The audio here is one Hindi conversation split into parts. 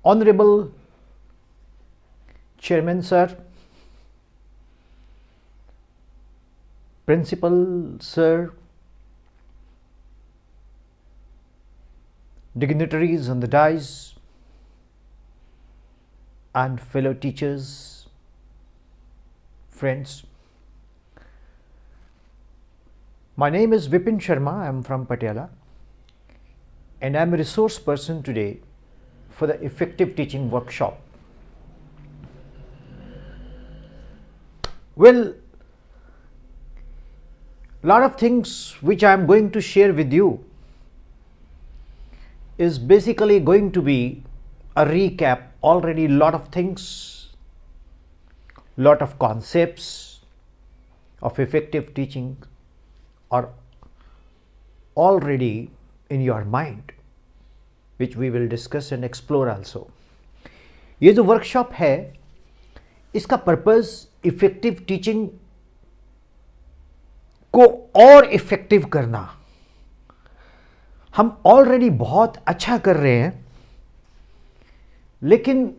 Honorable Chairman Sir, Principal Sir, dignitaries on the dais, and fellow teachers, friends. My name is Vipin Sharma. I am from Patiala, and I am a resource person today for the effective teaching workshop. Well, lot of things which I am going to share with you is basically going to be a recap. Already lot of things, lot of concepts of effective teaching are already in your mind, which we will discuss and explore also. ये जो वर्कशॉप है इसका पर्पस इफेक्टिव टीचिंग को और इफेक्टिव करना। हम ऑलरेडी बहुत अच्छा कर रहे हैं, लेकिन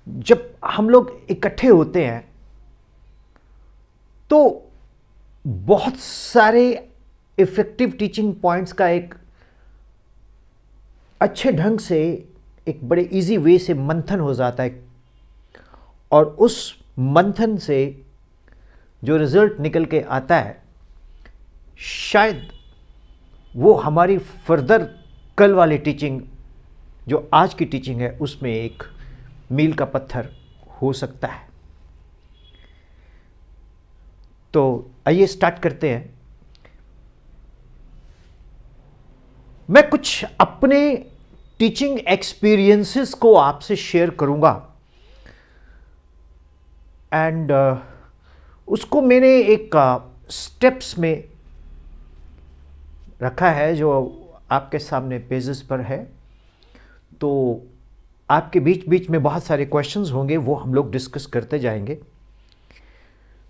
जब हम लोग इकट्ठे होते हैं तो बहुत सारे इफेक्टिव टीचिंग पॉइंट्स का एक अच्छे ढंग से, एक बड़े इजी वे से मंथन हो जाता है, और उस मंथन से जो रिजल्ट निकल के आता है शायद वो हमारी फर्दर कल वाली टीचिंग, जो आज की टीचिंग है, उसमें एक मील का पत्थर हो सकता है। तो आइए स्टार्ट करते हैं। मैं कुछ अपने टीचिंग एक्सपीरियंसेस को आपसे शेयर करूंगा, एंड उसको मैंने एक स्टेप्स में रखा है जो आपके सामने पेजेस पर है। तो आपके बीच बीच में बहुत सारे क्वेश्चंस होंगे, वो हम लोग डिस्कस करते जाएंगे।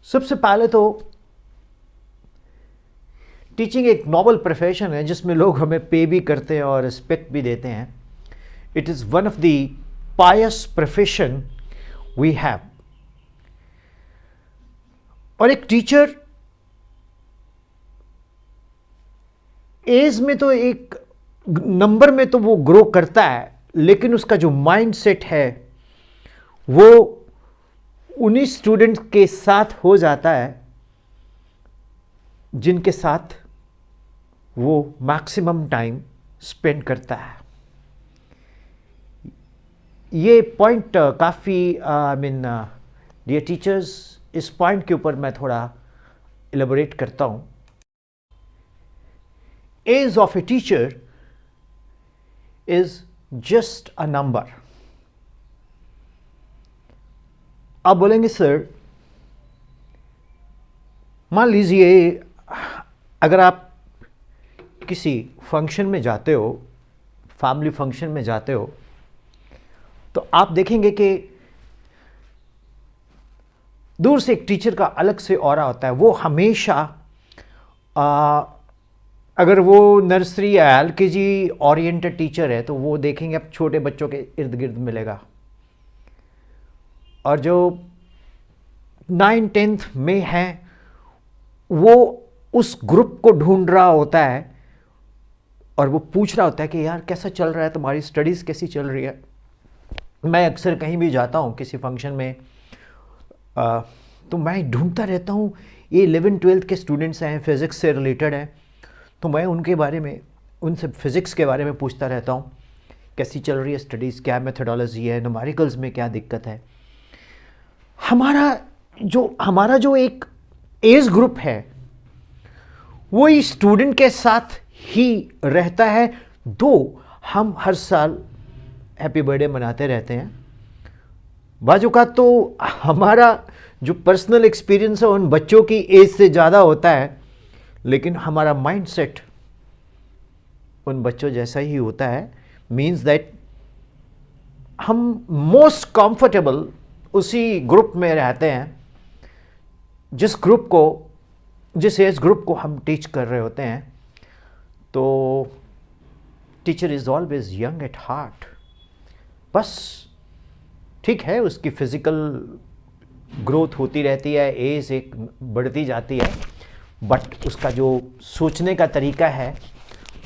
सबसे पहले तो टीचिंग एक नोबल प्रोफेशन है जिसमें लोग हमें पे भी करते हैं और रिस्पेक्ट भी देते हैं। It is one of the pious profession we have. और एक टीचर एज में तो एक नंबर में तो वो ग्रो करता है, लेकिन उसका जो माइंड सेट है वो उन्हीं स्टूडेंट्स के साथ हो जाता है जिनके साथ वो मैक्सिमम टाइम स्पेंड करता है। ये पॉइंट काफ़ी डियर टीचर्स, इस पॉइंट के ऊपर मैं थोड़ा एलेबोरेट करता हूँ। Age of a teacher is just a number. आप बोलेंगे सर, मान लीजिए अगर आप किसी फंक्शन में जाते हो, फैमिली फंक्शन में जाते हो, तो आप देखेंगे कि दूर से एक टीचर का अलग से ऑरा होता है। वो हमेशा अगर वो नर्सरी या एलकेजी ओरिएंटेड टीचर है तो वो देखेंगे अब छोटे बच्चों के इर्द गिर्द मिलेगा, और जो 9th-10th में है वो उस ग्रुप को ढूंढ रहा होता है और वो पूछ रहा होता है कि यार कैसा चल रहा है, तुम्हारी स्टडीज़ कैसी चल रही है। मैं अक्सर कहीं भी जाता हूँ किसी फंक्शन में, तो मैं ढूंढता रहता हूँ ये 11th-12th के स्टूडेंट्स हैं, फिज़िक्स से रिलेटेड हैं, तो मैं उनके बारे में, उनसे फिज़िक्स के बारे में पूछता रहता हूँ, कैसी चल रही है स्टडीज़, क्या मेथडोलॉजी है, न्यूमेरिकल्स में क्या दिक्कत है। हमारा जो एक एज ग्रुप है वो इस स्टूडेंट के साथ ही रहता है। दो हम हर साल हैप्पी बर्थडे मनाते रहते हैं, बाजू का तो हमारा जो पर्सनल एक्सपीरियंस है उन बच्चों की एज से ज़्यादा होता है, लेकिन हमारा माइंडसेट उन बच्चों जैसा ही होता है। मीन्स दैट हम मोस्ट कंफर्टेबल उसी ग्रुप में रहते हैं जिस एज ग्रुप को हम टीच कर रहे होते हैं। तो teacher is always young at heart, बस ठीक है, उसकी फिजिकल ग्रोथ होती रहती है, एज एक बढ़ती जाती है, बट उसका जो सोचने का तरीका है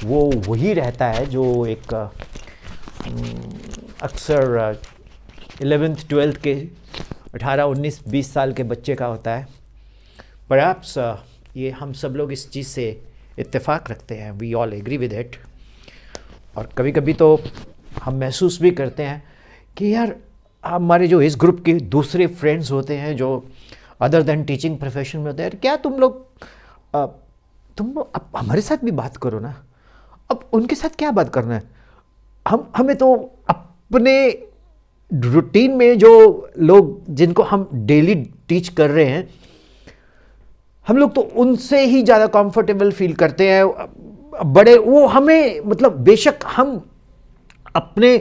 वो वही रहता है जो एक अक्सर 11th 12th के 18 19 20 साल के बच्चे का होता है। परहैप्स ये हम सब लोग इस चीज़ से इत्तेफाक रखते हैं, we all agree with it. और कभी कभी तो हम महसूस भी करते हैं कि यार हमारे जो इस ग्रुप के दूसरे फ्रेंड्स होते हैं जो अदर देन टीचिंग प्रोफेशन में होते हैं, क्या तुम लोग अब हमारे साथ भी बात करो ना, अब उनके साथ क्या बात करना है, हमें तो अपने रूटीन में जो लोग जिनको हम डेली टीच कर रहे हैं, हम लोग तो उनसे ही ज़्यादा कंफर्टेबल फील करते हैं। बड़े वो हमें मतलब बेशक हम अपने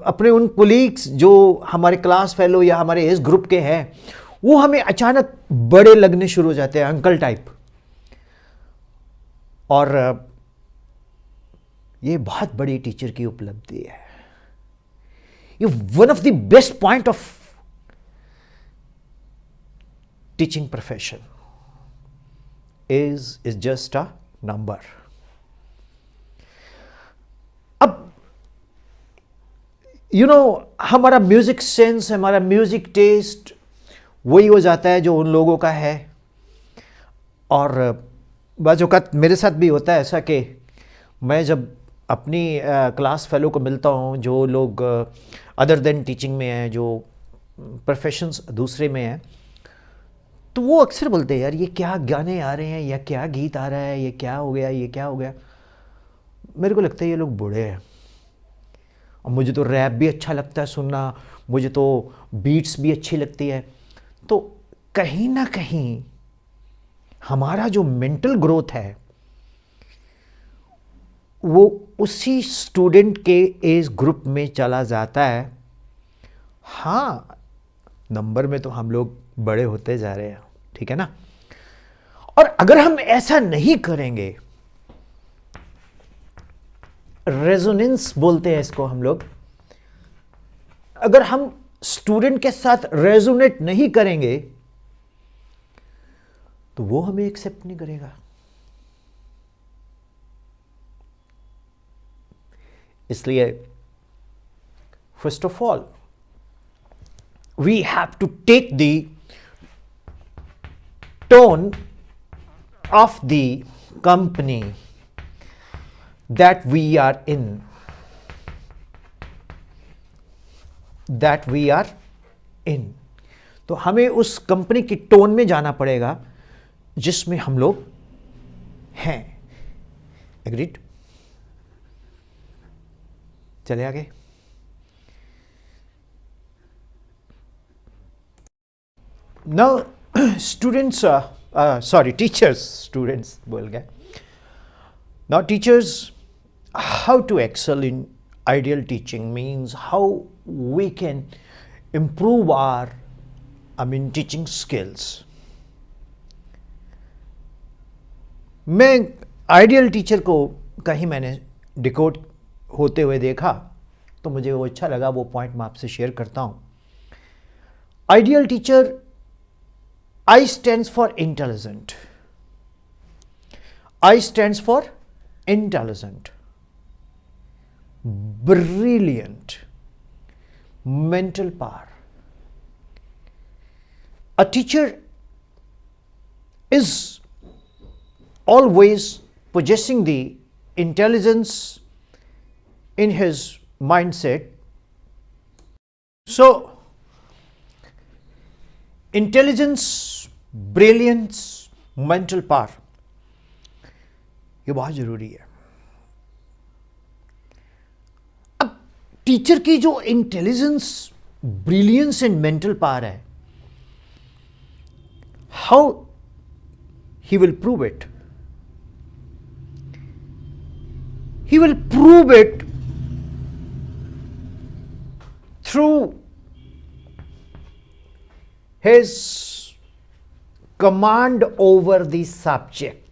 अपने उन कोलीग्स जो हमारे क्लास फेलो या हमारे इस ग्रुप के हैं, वो हमें अचानक बड़े लगने शुरू हो जाते हैं, अंकल टाइप। और ये बहुत बड़ी टीचर की उपलब्धि है। ये one of the best point of teaching profession is just a number. अब हमारा म्यूजिक सेंस, हमारा म्यूजिक टेस्ट वही हो जाता है जो उन लोगों का है। और बाज़ औक़ात मेरे साथ भी होता है ऐसा कि मैं जब अपनी क्लास फेलो को मिलता हूँ जो लोग अदर देन टीचिंग में हैं, जो प्रोफेशंस दूसरे में हैं, तो वो अक्सर बोलते हैं यार ये क्या गाने आ रहे हैं, या क्या गीत आ रहा है, ये क्या हो गया, ये क्या हो गया। मेरे को लगता है ये लोग बूढ़े हैं। और मुझे तो रैप भी अच्छा लगता है सुनना, मुझे तो बीट्स भी अच्छी लगती है। तो कहीं ना कहीं हमारा जो मेंटल ग्रोथ है वो उसी स्टूडेंट के एज ग्रुप में चला जाता है। हाँ, नंबर में तो हम लोग बड़े होते जा रहे हैं, ठीक है ना। और अगर हम ऐसा नहीं करेंगे, रेजोनेंस बोलते हैं इसको हम लोग, अगर हम स्टूडेंट के साथ रेजोनेट नहीं करेंगे तो वो हमें एक्सेप्ट नहीं करेगा। इसलिए first of all we have to take the tone of the company that we are in, तो हमें उस कंपनी की टोन में जाना पड़ेगा जिसमें हम लोग हैं। एग्रीड? चले आगे। Now students, sorry teachers, students बोल गए। Now teachers, how to excel in ideal teaching means how we can improve our teaching skills. मैं आइडियल टीचर को कहीं मैंने डिकोड होते हुए देखा तो मुझे वो अच्छा लगा, वो पॉइंट मैं आपसे शेयर करता हूँ। Ideal teacher, I stands for intelligent. I stands for intelligent, brilliant, mental power. A teacher is always possessing the intelligence in his mindset. So, intelligence, brilliance, mental power, ये बहुत जरूरी है। अब टीचर की जो intelligence, brilliance and mental power है, how he will prove it? He will prove it through his command over the subject.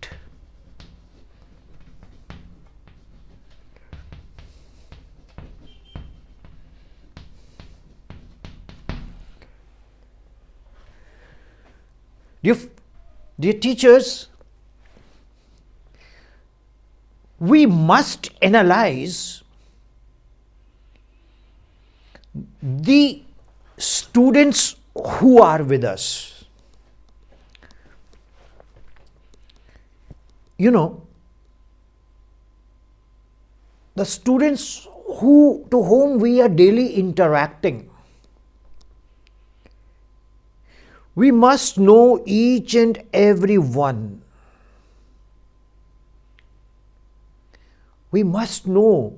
Dear teachers, we must analyze the students who are with us. You know, the students to whom we are daily interacting. We must know each and every one. We must know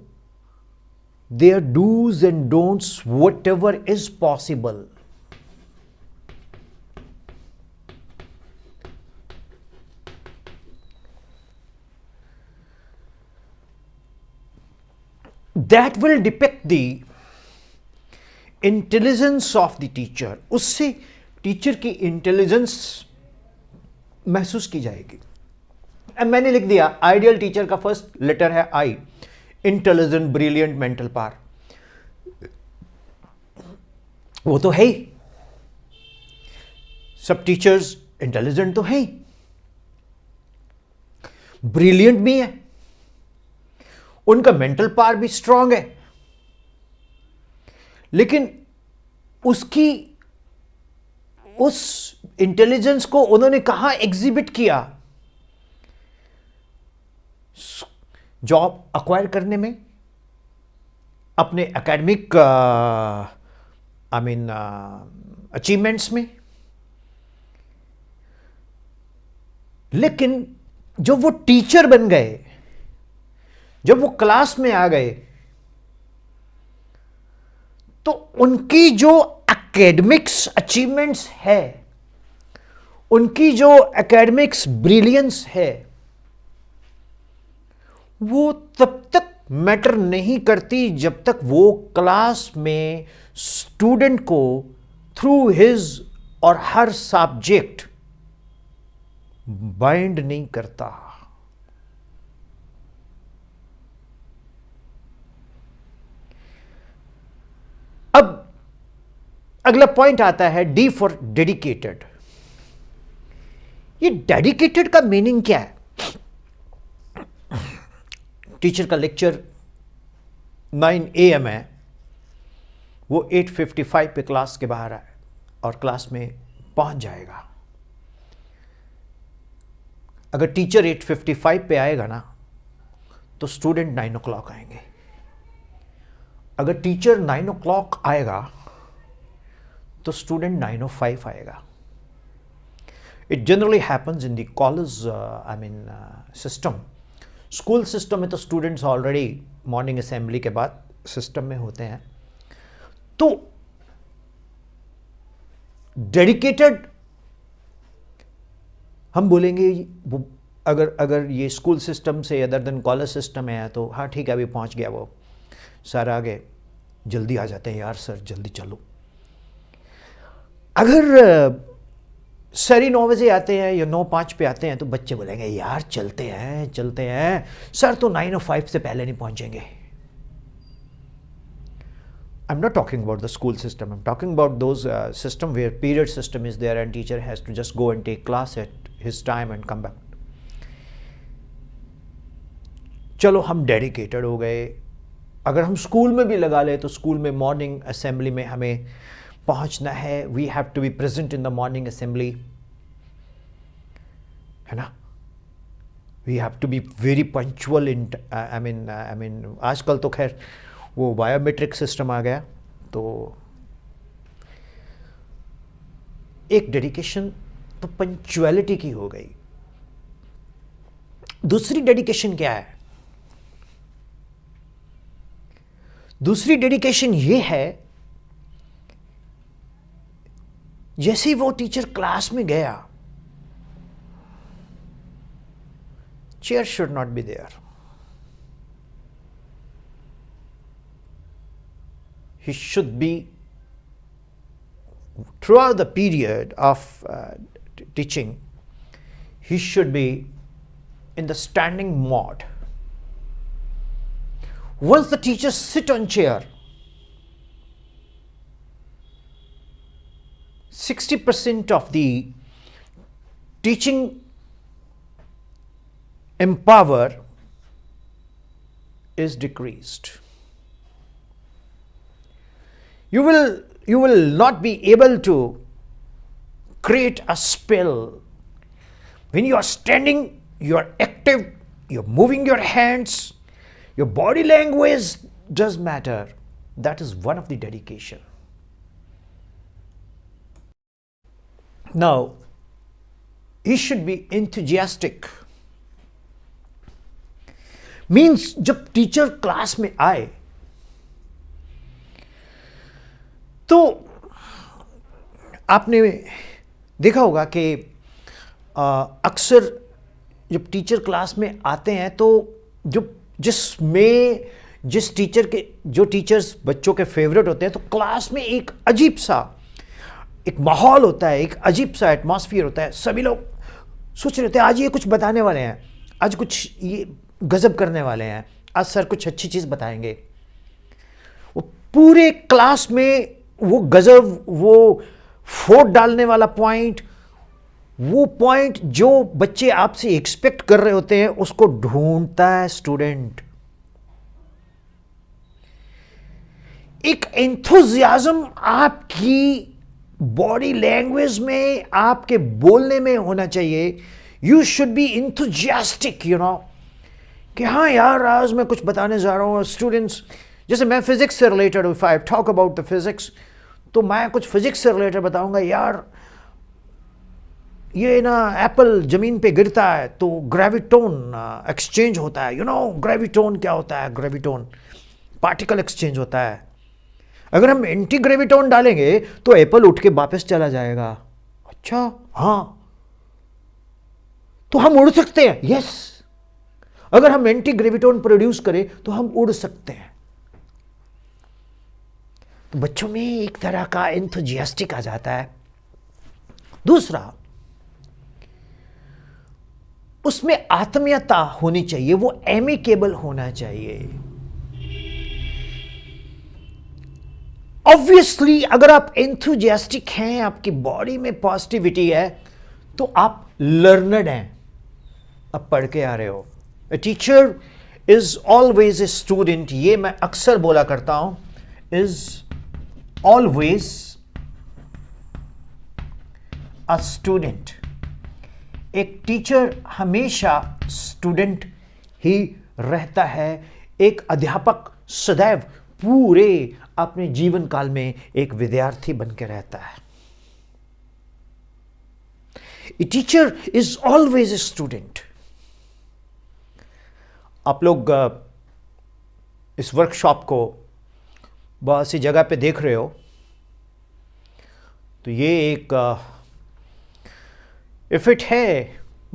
their do's and don'ts, whatever is possible. That will depict the intelligence of the teacher. उससे टीचर की इंटेलिजेंस महसूस की जाएगी. अब मैंने लिख दिया आइडियल टीचर का फर्स्ट लेटर है आई, इंटेलिजेंट, ब्रिलियंट, मेंटल पावर. वो तो है ही, सब टीचर्स इंटेलिजेंट तो है ही, ब्रिलियंट भी है, उनका मेंटल पावर भी स्ट्रांग है. लेकिन उस इंटेलिजेंस को उन्होंने कहां एग्जिबिट किया? जॉब अक्वायर करने में, अपने एकेडमिक अचीवमेंट्स में. लेकिन जब वो टीचर बन गए, जब वो क्लास में आ गए, तो उनकी जो एकेडमिक्स अचीवमेंट्स है, उनकी जो एकेडमिक्स ब्रिलियंस है, वो तब तक मैटर नहीं करती जब तक वो क्लास में स्टूडेंट को थ्रू हिज और हर सब्जेक्ट बाइंड नहीं करता. अब अगला पॉइंट आता है डी फॉर डेडिकेटेड. ये डेडिकेटेड का मीनिंग क्या है? टीचर का लेक्चर 9 AM है, वो 8:55 पे क्लास के बाहर आए और क्लास में पहुंच जाएगा. अगर टीचर 8:55 पे आएगा ना, तो स्टूडेंट 9 o'clock आएंगे. अगर टीचर 9 o'clock आएगा, तो स्टूडेंट 9:05 आएगा. It generally happens in the college system. School system में तो स्टूडेंट्स ऑलरेडी मॉर्निंग असेंबली के बाद सिस्टम में होते हैं. तो डेडिकेटेड हम बोलेंगे, अगर ये स्कूल सिस्टम से अदर देन कॉलेज सिस्टम है तो हाँ ठीक है, अभी पहुंच गया वो सर, आगे जल्दी आ जाते हैं यार सर, जल्दी चलो. अगर सर ही 9 बजे आते हैं या 9:05 पे आते हैं, तो बच्चे बोलेंगे यार चलते हैं, सर तो 9:05 से पहले नहीं पहुंचेंगे. I'm not talking about the school system. I'm talking about those system where period system is there and teacher has to just go and take class at his time and come back. चलो हम डेडिकेटेड हो गए. अगर हम स्कूल में भी लगा ले, तो स्कूल में मॉर्निंग असेंबली में हमें पहुंचना है. We have to be present in the morning assembly, है ना. We have to be very punctual in आजकल तो खैर वो बायोमेट्रिक सिस्टम आ गया, तो एक डेडिकेशन तो पंक्चुअलिटी की हो गई. दूसरी डेडिकेशन क्या है? दूसरी डेडिकेशन ये है, जैसे ही वो टीचर क्लास में गया, chair should not be there. He should be, throughout the period of teaching, he should be in the standing mode. Once the teacher sit on chair, 60% of the teaching empower is decreased. You will not be able to create a spell. When you are standing, you are active, you're moving your hands, your body language does matter. That is one of the dedication. Now, he should be enthusiastic. Means जब टीचर क्लास में आए तो आपने देखा होगा कि अक्सर जब टीचर क्लास में आते हैं तो जिस टीचर के जो टीचर्स बच्चों के फेवरेट होते हैं तो क्लास में एक अजीब सा एक माहौल होता है, एक अजीब सा एटमॉस्फेयर होता है. सभी लोग सोच रहे होते हैं आज ये कुछ बताने वाले हैं, आज कुछ ये गजब करने वाले हैं, आज सर कुछ अच्छी चीज़ बताएंगे. वो पूरे क्लास में वो गजब, वो फोड़ डालने वाला पॉइंट, वो पॉइंट जो बच्चे आपसे एक्सपेक्ट कर रहे होते हैं उसको ढूंढता है स्टूडेंट. एक एंथुजियाज्म आपकी बॉडी लैंग्वेज में, आपके बोलने में होना चाहिए. You should be enthusiastic, you know, कि हाँ यार आज मैं कुछ बताने जा रहा हूँ. स्टूडेंट्स, जैसे मैं फिजिक्स से related, if I talk about the physics, तो मैं कुछ फिजिक्स से रिलेटेड बताऊंगा. यार ये ना एप्पल जमीन पे गिरता है तो ग्रेविटोन एक्सचेंज होता है. यू नो ग्रेविटोन क्या होता है? ग्रेविटोन पार्टिकल एक्सचेंज होता है. अगर हम एंटी ग्रेविटोन डालेंगे तो एप्पल उठ के वापस चला जाएगा. अच्छा, हाँ, तो हम उड़ सकते हैं. यस, अगर हम एंटी ग्रेविटोन प्रोड्यूस करें तो हम उड़ सकते हैं. तो बच्चों में एक तरह का एंथुजियास्टिक आ जाता है. दूसरा, उसमें आत्मीयता होनी चाहिए, वो एमिकेबल होना चाहिए. ऑब्वियसली अगर आप एंथुजियास्टिक हैं, आपकी बॉडी में पॉजिटिविटी है, तो आप लर्नड हैं, आप पढ़ के आ रहे हो. A teacher is always a student. ये मैं अक्सर बोला करता हूं, is always a student. एक टीचर हमेशा स्टूडेंट ही रहता है. एक अध्यापक सदैव पूरे अपने जीवन काल में एक विद्यार्थी बन के रहता है. A teacher is always a student. आप लोग इस वर्कशॉप को बहुत सी जगह पे देख रहे हो, तो ये एक इफिट है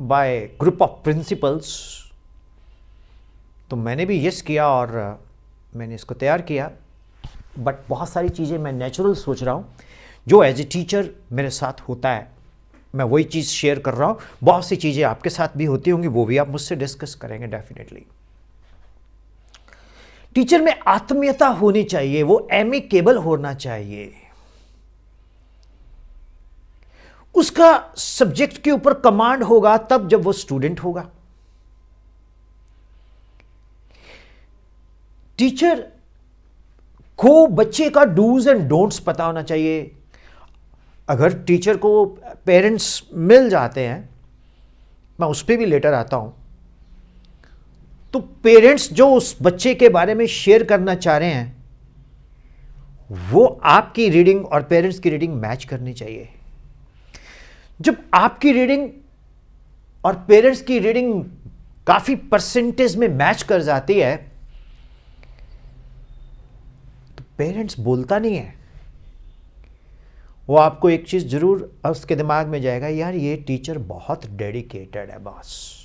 बाय ग्रुप ऑफ प्रिंसिपल्स. तो मैंने भी यस किया और मैंने इसको तैयार किया. बट बहुत सारी चीज़ें मैं नेचुरल सोच रहा हूँ जो एज ए टीचर मेरे साथ होता है, मैं वही चीज़ शेयर कर रहा हूँ. बहुत सी चीज़ें आपके साथ भी होती होंगी, वो भी आप मुझसे डिस्कस करेंगे डेफिनेटली. टीचर में आत्मीयता होनी चाहिए, वो एमिकेबल होना चाहिए. उसका सब्जेक्ट के ऊपर कमांड होगा तब जब वो स्टूडेंट होगा. टीचर को बच्चे का डूज एंड डोंट्स पता होना चाहिए. अगर टीचर को पेरेंट्स मिल जाते हैं, मैं उस पर भी लेटर आता हूं, तो पेरेंट्स जो उस बच्चे के बारे में शेयर करना चाह रहे हैं, वो आपकी रीडिंग और पेरेंट्स की रीडिंग मैच करनी चाहिए. जब आपकी रीडिंग और पेरेंट्स की रीडिंग काफी परसेंटेज में मैच कर जाती है, तो पेरेंट्स बोलता नहीं है, वो आपको एक चीज जरूर उसके दिमाग में जाएगा, यार ये टीचर बहुत डेडिकेटेड है बॉस,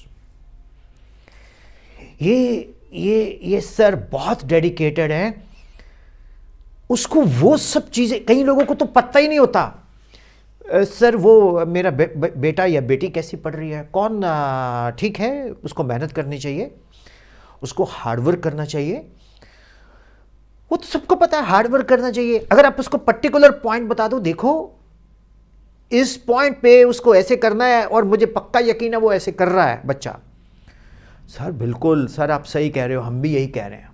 ये सर बहुत डेडिकेटेड है. उसको वो सब चीजें, कई लोगों को तो पता ही नहीं होता, सर वो मेरा बेटा या बेटी कैसी पढ़ रही है, कौन ठीक है, उसको मेहनत करनी चाहिए, उसको हार्डवर्क करना चाहिए. वो तो सबको पता है हार्डवर्क करना चाहिए. अगर आप उसको पर्टिकुलर पॉइंट बता दो, देखो इस पॉइंट पे उसको ऐसे करना है और मुझे पक्का यकीन है वो ऐसे कर रहा है बच्चा। सर बिल्कुल सर, आप सही कह रहे हो, हम भी यही कह रहे हैं।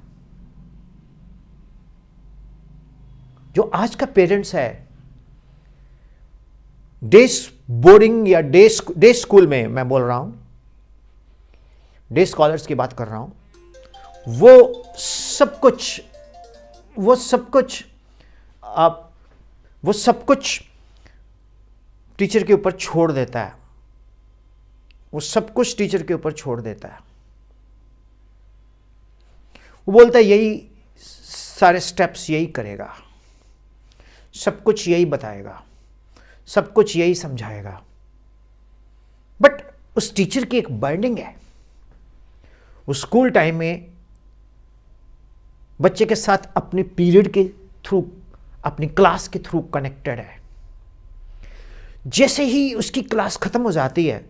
जो आज का पेरेंट्स है, डे बोर्डिंग या डे स्कूल में मैं बोल रहा हूं, डे स्कॉलर्स की बात कर रहा हूं, वो सब कुछ टीचर के ऊपर छोड़ देता है। वो सब कुछ टीचर के ऊपर छोड़ देता है। वो बोलता है यही सारे स्टेप्स यही करेगा, सब कुछ यही बताएगा, सब कुछ यही समझाएगा। बट उस टीचर की एक बाइंडिंग है, वो स्कूल टाइम में बच्चे के साथ अपने पीरियड के थ्रू, अपनी क्लास के थ्रू कनेक्टेड है। जैसे ही उसकी क्लास खत्म हो जाती है,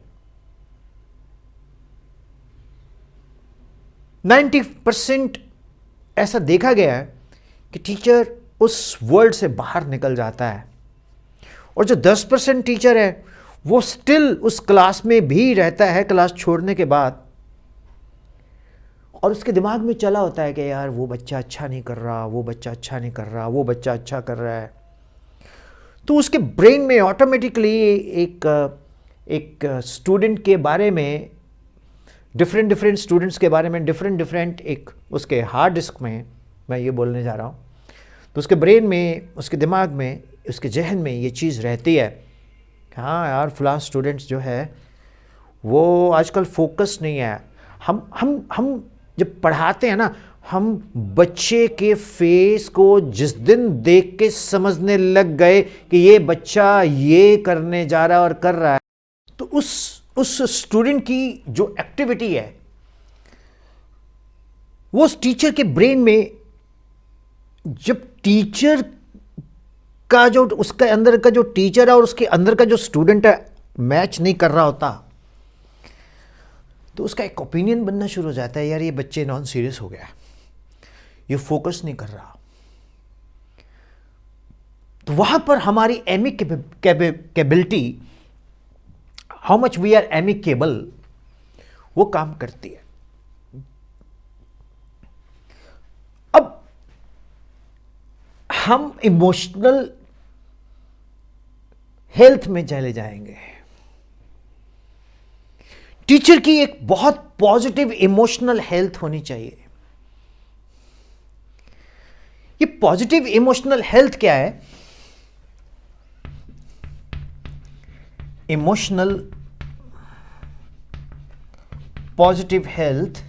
90% ऐसा देखा गया है कि टीचर उस वर्ल्ड से बाहर निकल जाता है, और जो 10% टीचर है वो स्टिल उस क्लास में भी रहता है क्लास छोड़ने के बाद, और उसके दिमाग में चला होता है कि यार वो बच्चा अच्छा नहीं कर रहा, वो बच्चा अच्छा नहीं कर रहा, वो बच्चा अच्छा कर रहा है। तो उसके ब्रेन में ऑटोमेटिकली एक स्टूडेंट के बारे में, डिफरेंट स्टूडेंट्स के बारे में डिफरेंट एक उसके हार्ड डिस्क में मैं ये बोलने जा रहा हूँ, तो उसके ब्रेन में, उसके दिमाग में, उसके जहन में ये चीज़ रहती है कि हाँ यार फलां स्टूडेंट्स जो है वो आजकल फोकस नहीं है। हम जब पढ़ाते हैं ना, हम बच्चे के फेस को जिस दिन देख के समझने लग गए कि ये बच्चा ये करने जा रहा है और कर रहा है, तो उस स्टूडेंट की जो एक्टिविटी है वो उस टीचर के ब्रेन में, जब टीचर का जो उसके अंदर का जो टीचर है और उसके अंदर का जो स्टूडेंट है मैच नहीं कर रहा होता, तो उसका एक ओपिनियन बनना शुरू हो जाता है, यार ये बच्चे नॉन सीरियस हो गया, ये फोकस नहीं कर रहा। तो वहां पर हमारी amicability, how much we are amicable, वो काम करती है। अब हम इमोशनल हेल्थ में चले जाएंगे। टीचर की एक बहुत पॉजिटिव इमोशनल हेल्थ होनी चाहिए। ये पॉजिटिव इमोशनल हेल्थ क्या है? इमोशनल पॉजिटिव हेल्थ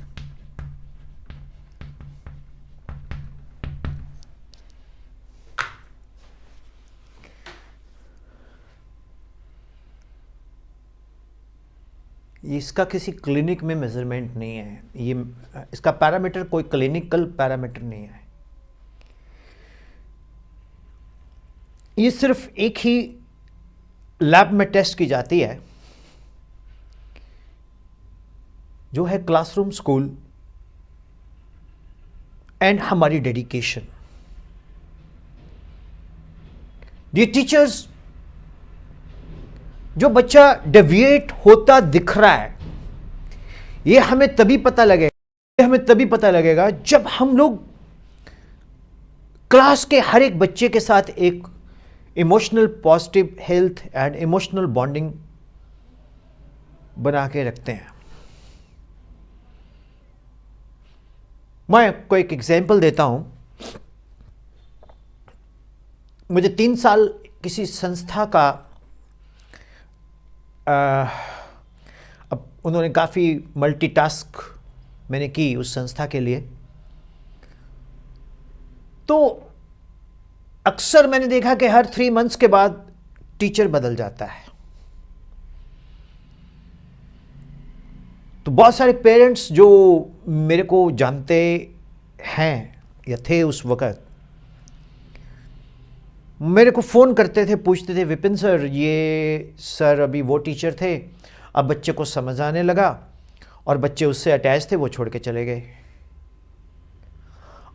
इसका किसी क्लिनिक में मेजरमेंट नहीं है, ये इसका पैरामीटर कोई क्लिनिकल पैरामीटर नहीं है। ये सिर्फ एक ही लैब में टेस्ट की जाती है, जो है क्लासरूम, स्कूल एंड हमारी डेडिकेशन। ये टीचर्स, जो बच्चा डेविएट होता दिख रहा है, ये हमें तभी पता लगेगा जब हम लोग क्लास के हर एक बच्चे के साथ एक emotional positive health and emotional bonding बना के रखते हैं। मैं आपको एक एग्जांपल देता हूं। मुझे 3 साल किसी संस्था का, अब उन्होंने काफ़ी मल्टीटास्क मैंने की उस संस्था के लिए, तो अक्सर मैंने देखा कि हर 3 मंथ्स के बाद टीचर बदल जाता है। तो बहुत सारे पेरेंट्स जो मेरे को जानते हैं या थे उस वक़्त, मेरे को फ़ोन करते थे, पूछते थे, विपिन सर, ये सर अभी वो टीचर थे, अब बच्चे को समझ आने लगा और बच्चे उससे अटैच थे, वो छोड़ के चले गए।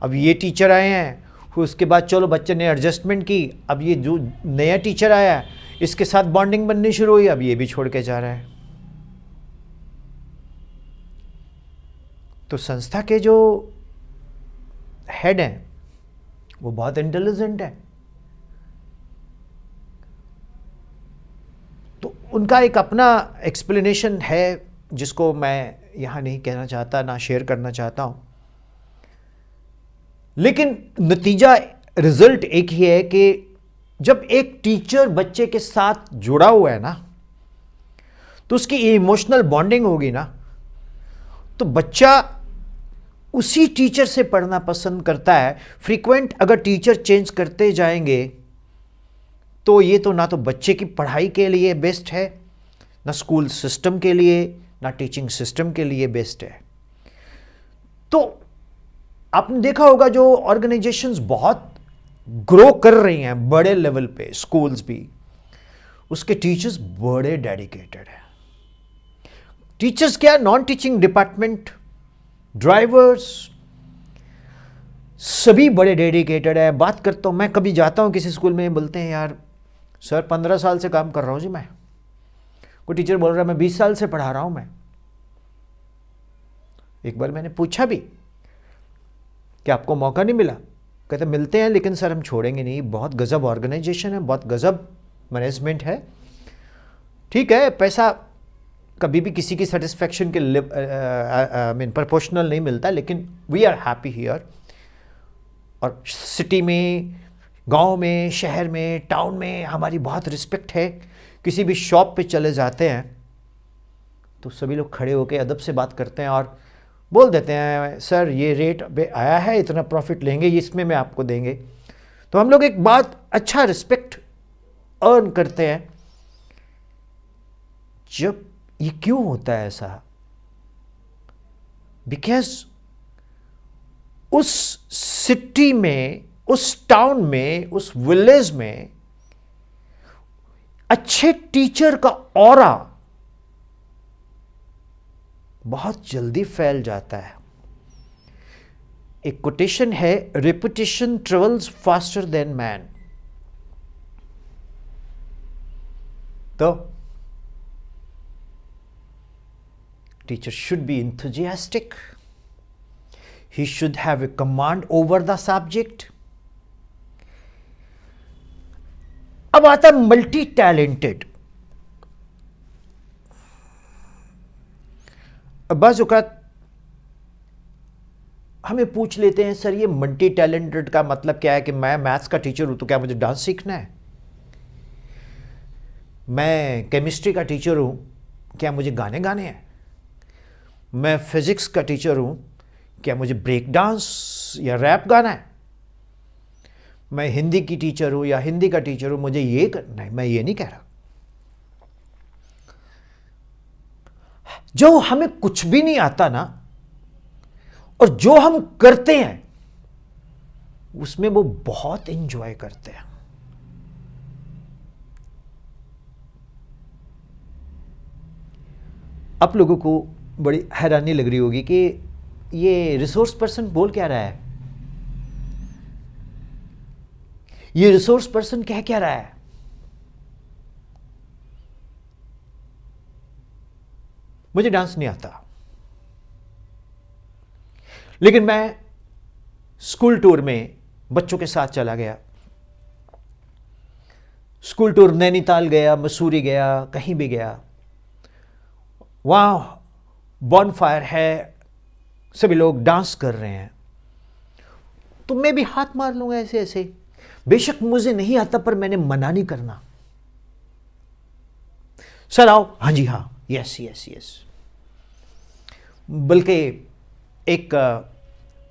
अब ये टीचर आए हैं, फिर उसके बाद चलो बच्चे ने एडजस्टमेंट की, अब ये जो नया टीचर आया है इसके साथ बॉन्डिंग बननी शुरू हुई, अब ये भी छोड़ के जा रहा है। तो संस्था के जो हेड हैं वो बहुत इंटेलिजेंट है, तो उनका एक अपना एक्सप्लेनेशन है जिसको मैं यहां नहीं कहना चाहता, ना शेयर करना चाहता हूं। लेकिन नतीजा, रिजल्ट एक ही है कि जब एक टीचर बच्चे के साथ जुड़ा हुआ है ना, तो उसकी इमोशनल बॉन्डिंग होगी ना, तो बच्चा उसी टीचर से पढ़ना पसंद करता है। फ्रीक्वेंट अगर टीचर चेंज करते जाएंगे तो ये तो ना तो बच्चे की पढ़ाई के लिए बेस्ट है, ना स्कूल सिस्टम के लिए, ना टीचिंग सिस्टम के लिए बेस्ट है। तो आपने देखा होगा जो ऑर्गेनाइजेशंस बहुत ग्रो कर रही हैं बड़े लेवल पे, स्कूल्स भी, उसके टीचर्स बड़े डेडिकेटेड हैं। टीचर्स क्या, नॉन टीचिंग डिपार्टमेंट, ड्राइवर्स, सभी बड़े डेडिकेटेड है। बात करता हूं मैं, कभी जाता हूं किसी स्कूल में, बोलते हैं यार सर 15 साल से काम कर रहा हूं जी मैं। कोई टीचर बोल रहा है मैं 20 साल से पढ़ा रहा हूं मैं। एक बार मैंने पूछा भी कि आपको मौका नहीं मिला? कहते मिलते हैं लेकिन सर हम छोड़ेंगे नहीं, बहुत गजब ऑर्गेनाइजेशन है, बहुत गजब मैनेजमेंट है। ठीक है, पैसा कभी भी किसी की सेटिस्फैक्शन के मीन प्रोपोर्शनल नहीं मिलता, लेकिन वी आर हैप्पी हियर। और सिटी में, गांव में, शहर में, टाउन में हमारी बहुत रिस्पेक्ट है। किसी भी शॉप पे चले जाते हैं तो सभी लोग खड़े होकर अदब से बात करते हैं और बोल देते हैं सर ये रेट पे आया है, इतना प्रॉफिट लेंगे, इसमें मैं आपको देंगे। तो हम लोग एक बात अच्छा रिस्पेक्ट अर्न करते हैं। जब ये क्यों होता है ऐसा? बिकॉज उस सिटी में, उस टाउन में, उस विलेज में अच्छे टीचर का ऑरा बहुत जल्दी फैल जाता है। एक कोटेशन है, reputation travels faster than man. तो teacher should be enthusiastic. He should have a command over the subject. अब आता है मल्टी टैलेंटेड। बस औकात हमें पूछ लेते हैं सर ये मल्टी टैलेंटेड का मतलब क्या है? कि मैं मैथ्स का टीचर हूं तो क्या मुझे डांस सीखना है? मैं केमिस्ट्री का टीचर हूं, क्या मुझे गाने गाने हैं? मैं फिजिक्स का टीचर हूं, क्या मुझे ब्रेक डांस या रैप गाना है? मैं हिंदी की टीचर हूं या हिंदी का टीचर हूं, मुझे ये करना है? मैं ये नहीं कह रहा। जो हमें कुछ भी नहीं आता ना, और जो हम करते हैं उसमें वो बहुत एंजॉय करते हैं। आप लोगों को बड़ी हैरानी लग रही होगी कि ये रिसोर्स पर्सन बोल क्या रहा है, ये रिसोर्स पर्सन कह क्या रहा है। मुझे डांस नहीं आता, लेकिन मैं स्कूल टूर में बच्चों के साथ चला गया। स्कूल टूर नैनीताल गया, मसूरी गया, कहीं भी गया, वहां बॉनफायर है, सभी लोग डांस कर रहे हैं, तो मैं भी हाथ मार लूंगा ऐसे ऐसे। बेशक मुझे नहीं आता, पर मैंने मना नहीं करना। सर आओ, हाँ जी हाँ, यस यस यस। बल्कि एक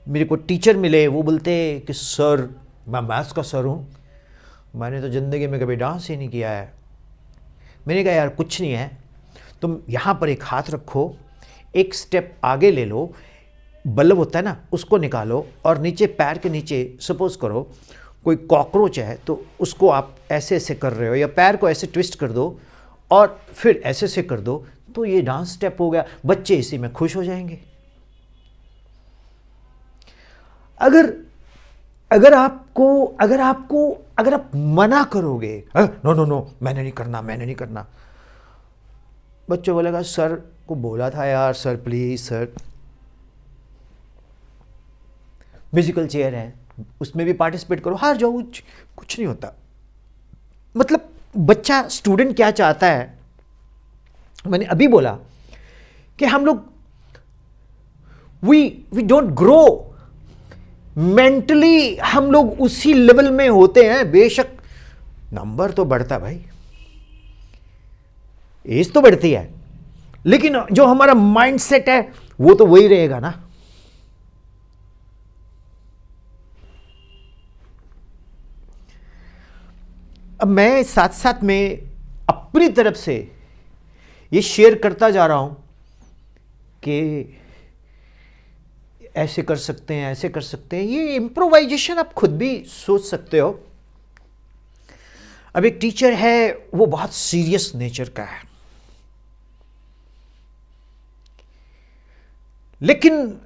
मेरे को टीचर मिले, वो बोलते कि सर मैं मैथ्स का सर हूं, मैंने तो जिंदगी में कभी डांस ही नहीं किया है। मैंने कहा यार कुछ नहीं है, तुम यहां पर एक हाथ रखो, एक स्टेप आगे ले लो, बल्ब होता है ना उसको निकालो, और नीचे पैर के नीचे सपोज करो कोई कॉकरोच है, तो उसको आप ऐसे ऐसे कर रहे हो, या पैर को ऐसे ट्विस्ट कर दो और फिर ऐसे ऐसे कर दो, तो ये डांस स्टेप हो गया। बच्चे इसी में खुश हो जाएंगे। अगर अगर आप मना करोगे, नो नो नो, मैंने नहीं करना, मैंने नहीं करना, बच्चों बोलेगा सर को बोला था यार, sir please sir. Musical chair है, उसमें भी पार्टिसिपेट करो, हार जाओ, कुछ नहीं होता। मतलब बच्चा, स्टूडेंट क्या चाहता है, मैंने अभी बोला कि हम लोग वी डोंट ग्रो मेंटली, हम लोग उसी लेवल में होते हैं। बेशक नंबर तो बढ़ता भाई, एज तो बढ़ती है, लेकिन जो हमारा माइंडसेट है वो तो वही रहेगा ना। अब मैं साथ साथ में अपनी तरफ से ये शेयर करता जा रहा हूं कि ऐसे कर सकते हैं, ऐसे कर सकते हैं। ये इम्प्रोवाइजेशन आप खुद भी सोच सकते हो। अब एक टीचर है, वो बहुत सीरियस नेचर का है, लेकिन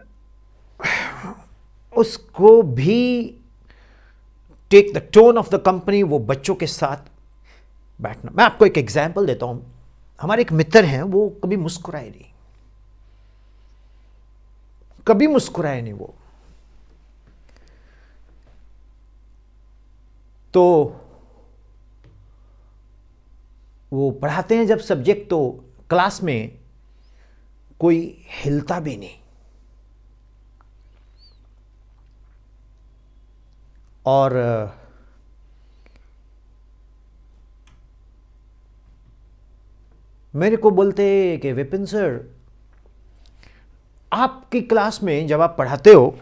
उसको भी take the tone of the company, वो बच्चों के साथ बैठना। मैं आपको एक एग्जांपल देता हूं। हमारे एक मित्र हैं, वो कभी मुस्कुराए नहीं, कभी मुस्कुराए नहीं वो। तो वो पढ़ाते हैं जब सब्जेक्ट, तो क्लास में कोई हिलता भी नहीं, और मेरे को बोलते कि विपिन सर, आपकी क्लास में जब आप पढ़ाते हो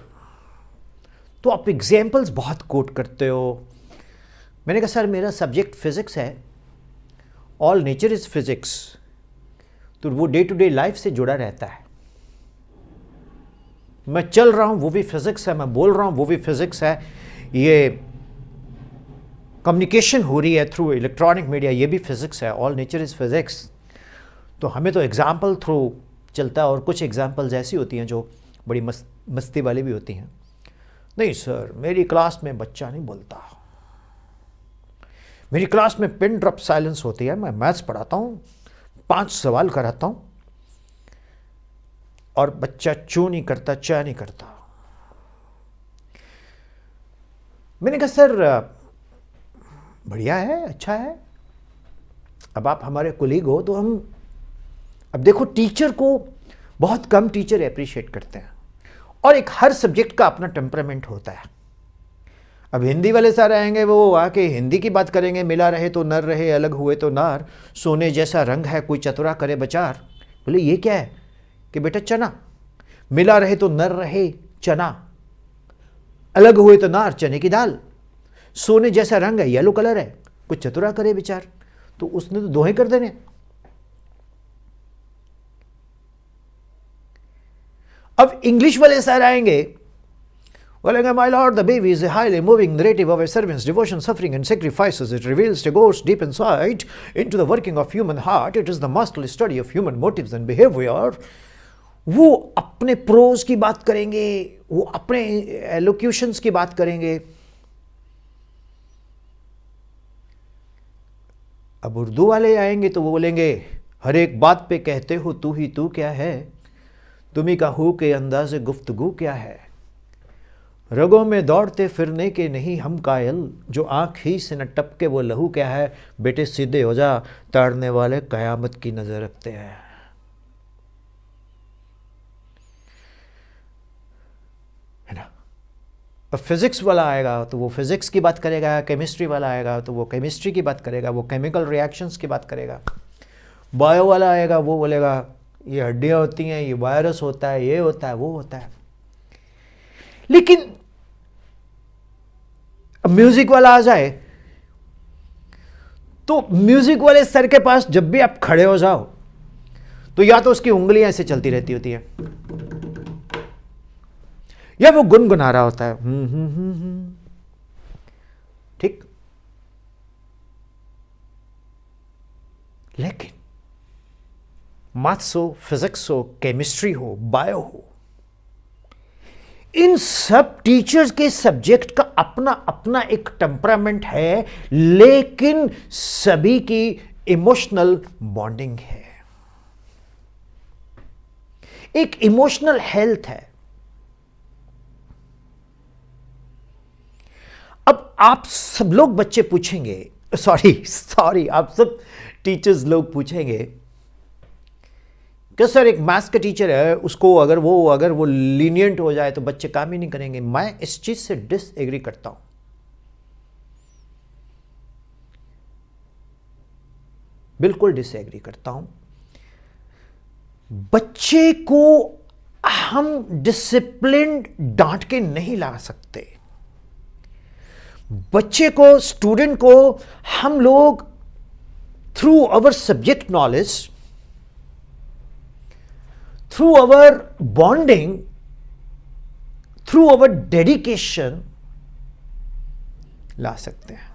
तो आप एग्जाम्पल्स बहुत कोट करते हो। मैंने कहा सर मेरा सब्जेक्ट फिजिक्स है, ऑल नेचर इज फिजिक्स, तो वो डे टू डे लाइफ से जुड़ा रहता है। मैं चल रहा हूं वो भी फिजिक्स है, मैं बोल रहा हूं वो भी फिजिक्स है, ये कम्युनिकेशन हो रही है थ्रू इलेक्ट्रॉनिक मीडिया, ये भी फिजिक्स है, ऑल नेचर इज फिजिक्स। तो हमें तो एग्जाम्पल थ्रू चलता है, और कुछ एग्जाम्पल्स ऐसी होती हैं जो बड़ी मस्ती वाली भी होती हैं। नहीं सर, मेरी क्लास में बच्चा नहीं बोलता, मेरी क्लास में पिन ड्रॉप साइलेंस होती है। मैं मैथ्स पढ़ाता हूं, 5 सवाल कराता हूं, और बच्चा चू नहीं करता, चा नहीं करता। मैंने कहा सर बढ़िया है, अच्छा है, अब आप हमारे कोलीग हो तो हम, अब देखो टीचर को बहुत कम टीचर अप्रिशिएट करते हैं, और एक हर सब्जेक्ट का अपना टेम्परामेंट होता है। अब हिंदी वाले सर आएंगे, वो आके हिंदी की बात करेंगे, मिला रहे तो नर रहे, अलग हुए तो नार, सोने जैसा रंग है कोई चतुरा करे बचार। बोले ये क्या है? कि बेटा चना, मिला रहे तो नर रहे चना, अलग हुए तो नार चने की दाल, सोने जैसा रंग है, येलो कलर है, कुछ चतुरा करे विचार। तो उसने तो दोहे कर देने। अब इंग्लिश वाले सर आएंगे, बोलेंगे my lord the baby is a highly moving narrative of a servant's devotion suffering and sacrifices, it reveals the ghost deep inside into the working of human heart, it is the masterly study of human motives and behaviour. वो अपने प्रोज की बात करेंगे, वो अपने एलोक्यूशंस की बात करेंगे। अब उर्दू वाले आएंगे तो वो बोलेंगे हर एक बात पे कहते हो तू ही तू क्या है, तुम्ही का हु के अंदाज़े गुफ्तगू क्या है, रगों में दौड़ते फिरने के नहीं हम कायल, जो आँख ही से न टपके वो लहू क्या है, बेटे सीधे हो जा, ताड़ने वाले कयामत की नज़र रखते हैं। है ना? अब फिजिक्स वाला आएगा तो वो फिजिक्स की बात करेगा, केमिस्ट्री वाला आएगा तो वो केमिस्ट्री की बात करेगा, वो केमिकल रिएक्शंस की बात करेगा। बायो वाला आएगा, वो बोलेगा ये हड्डियाँ होती हैं, ये वायरस होता है, ये होता है, वो होता है। लेकिन अब म्यूजिक वाला आ जाए तो म्यूजिक वाले सर के पास जब भी आप खड़े हो जाओ तो या तो उसकी उंगलियां ऐसे चलती रहती होती है, या वो गुनगुना रहा होता है ठीक। लेकिन मैथ्स हो, फिजिक्स हो, केमिस्ट्री हो, बायो हो, इन सब टीचर्स के सब्जेक्ट का अपना अपना एक टेम्परामेंट है, लेकिन सभी की इमोशनल बॉन्डिंग है, एक इमोशनल हेल्थ है। अब आप सब लोग बच्चे पूछेंगे, सॉरी आप सब टीचर्स लोग पूछेंगे कि सर एक मैथ्स का टीचर है, उसको अगर वो लीनियंट हो जाए तो बच्चे काम ही नहीं करेंगे। मैं इस चीज से डिसएग्री करता हूं। बिल्कुल डिसएग्री करता हूं। बच्चे को हम डिसिप्लिन डांट के नहीं ला सकते। बच्चे को, स्टूडेंट को हम लोग through our subject knowledge, through our bonding, through our dedication ला सकते हैं।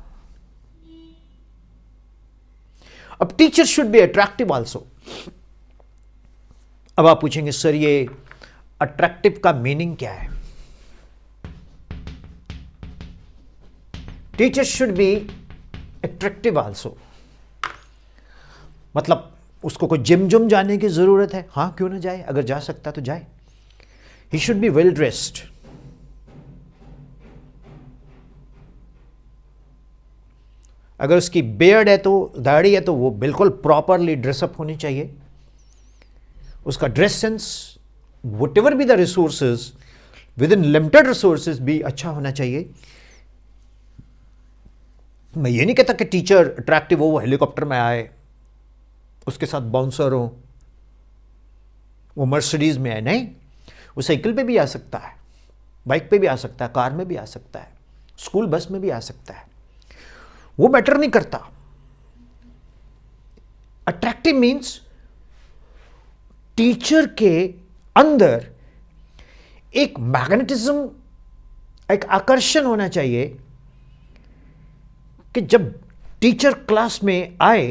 अब teacher should be attractive also. अब आप पूछेंगे सर ये अट्रैक्टिव का मीनिंग क्या है? Teacher should be attractive also. मतलब उसको कोई जिम जाने की जरूरत है? हाँ, क्यों ना जाए, अगर जा सकता तो जाए। He should be well dressed. अगर उसकी बियर्ड है, तो दाढ़ी है, तो वो बिल्कुल प्रॉपरली ड्रेसअप होनी चाहिए। उसका dress sense, what ever be the resources, with in limited resources भी अच्छा होना चाहिए। मैं ये नहीं कहता कि टीचर अट्रैक्टिव हो, वो हेलीकॉप्टर में आए, उसके साथ बाउंसर हो, वो मर्सिडीज में आए। नहीं, वो साइकिल पे भी आ सकता है, बाइक पे भी आ सकता है, कार में भी आ सकता है, स्कूल बस में भी आ सकता है। वो मैटर नहीं करता। अट्रैक्टिव मीन्स टीचर के अंदर एक मैग्नेटिज्म, एक आकर्षण होना चाहिए कि जब टीचर क्लास में आए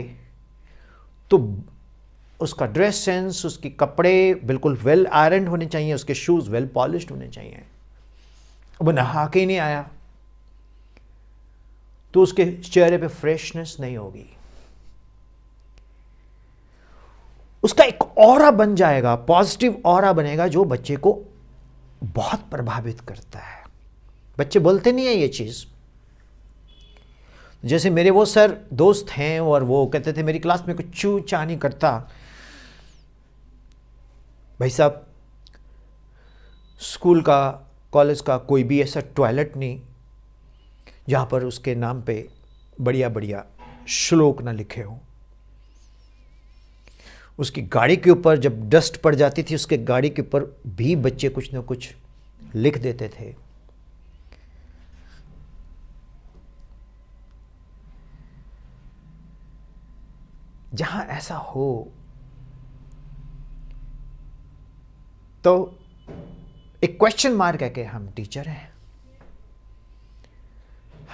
तो उसका ड्रेस सेंस, उसके कपड़े बिल्कुल वेल आयरन होने चाहिए, उसके शूज वेल पॉलिश्ड होने चाहिए। वो नहा के ही नहीं आया तो उसके चेहरे पे फ्रेशनेस नहीं होगी। उसका एक ऑरा बन जाएगा, पॉजिटिव ऑरा बनेगा, जो बच्चे को बहुत प्रभावित करता है। बच्चे बोलते नहीं है ये चीज। जैसे मेरे वो सर दोस्त हैं और वो कहते थे मेरी क्लास में कुछ चू चा नहीं करता। भाई साहब, स्कूल का, कॉलेज का कोई भी ऐसा टॉयलेट नहीं जहाँ पर उसके नाम पे बढ़िया बढ़िया श्लोक ना लिखे हो। उसकी गाड़ी के ऊपर जब डस्ट पड़ जाती थी, उसके गाड़ी के ऊपर भी बच्चे कुछ ना कुछ लिख देते थे। जहां ऐसा हो तो एक क्वेश्चन मार्क है कि हम टीचर हैं।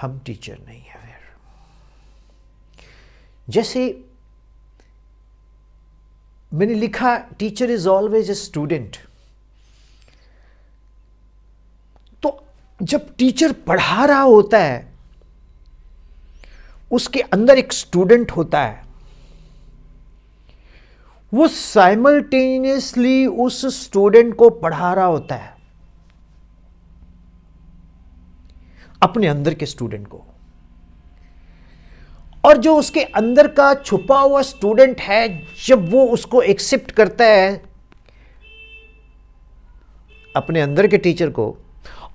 हम टीचर नहीं है। फिर जैसे मैंने लिखा, teacher is always a student. तो जब टीचर पढ़ा रहा होता है, उसके अंदर एक स्टूडेंट होता है, वो साइमल्टेनियसली उस स्टूडेंट को पढ़ा रहा होता है, अपने अंदर के स्टूडेंट को। और जो उसके अंदर का छुपा हुआ स्टूडेंट है, जब वो उसको एक्सेप्ट करता है अपने अंदर के टीचर को,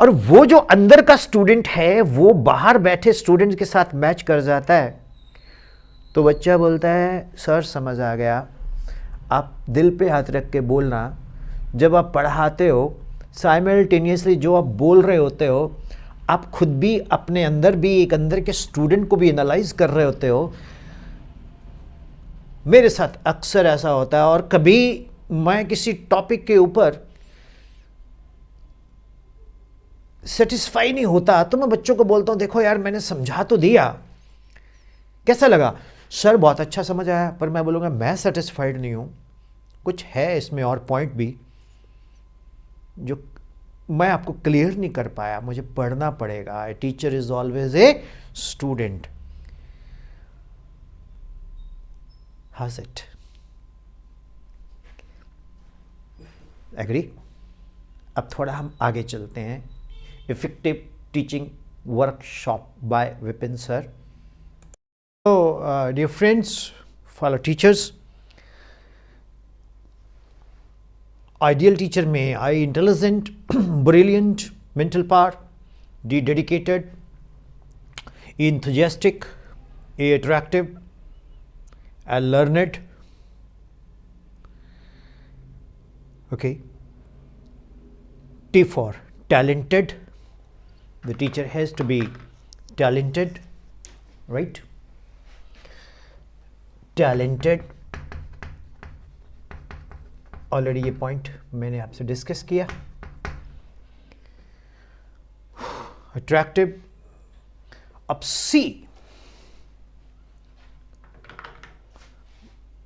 और वो जो अंदर का स्टूडेंट है वो बाहर बैठे स्टूडेंट के साथ मैच कर जाता है, तो बच्चा बोलता है सर समझ आ गया, आप दिल पे हाथ रख के बोलना। जब आप पढ़ाते हो साइमल्टेनियसली जो आप बोल रहे होते हो, आप खुद भी अपने अंदर भी एक अंदर के स्टूडेंट को भी एनालाइज कर रहे होते हो। मेरे साथ अक्सर ऐसा होता है। और कभी मैं किसी टॉपिक के ऊपर सेटिस्फाई नहीं होता तो मैं बच्चों को बोलता हूं, देखो यार मैंने समझा तो दिया, कैसा लगा? सर बहुत अच्छा समझ आया, पर मैं बोलूँगा मैं सेटिस्फाइड नहीं हूँ, कुछ है इसमें और पॉइंट भी जो मैं आपको क्लियर नहीं कर पाया, मुझे पढ़ना पड़ेगा। A teacher is always a student. How it? Agree? अब थोड़ा हम आगे चलते हैं। Effective teaching workshop by Vipin sir. तो dear friends, fellow teachers, ideal teacher में I intelligent, brilliant, mental power, D dedicated, E enthusiastic, A attractive, L learned. Okay. T for talented. The teacher has to be talented, right? Talented. Already ये पॉइंट मैंने आपसे डिस्कस किया। अट्रैक्टिव। अब C,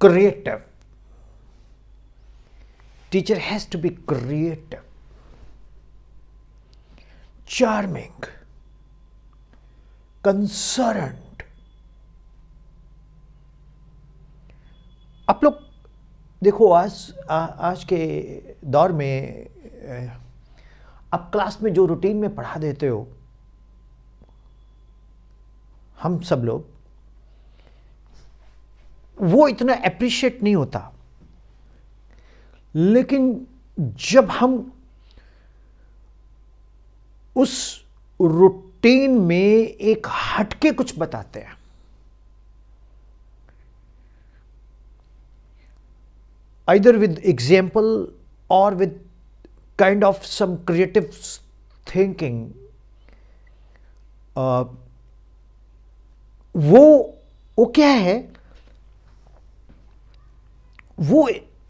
creative. Teacher has to be creative, charming, concerned. आप लोग देखो, आज के दौर में आप क्लास में जो रूटीन में पढ़ा देते हो, हम सब लोग, वो इतना अप्रिशिएट नहीं होता। लेकिन जब हम उस रूटीन में एक हटके कुछ बताते हैं, either with example or with kind of some creative thinking, वो क्या है,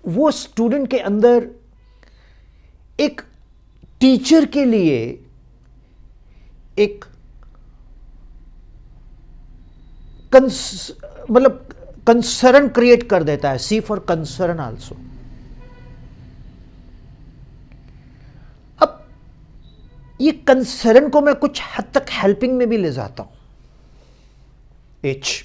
वो स्टूडेंट के अंदर एक टीचर के लिए एक मतलब कंसर्न क्रिएट कर देता है। सी फॉर कंसर्न आल्सो। अब ये कंसर्न को मैं कुछ हद तक हेल्पिंग में भी ले जाता हूं। एच,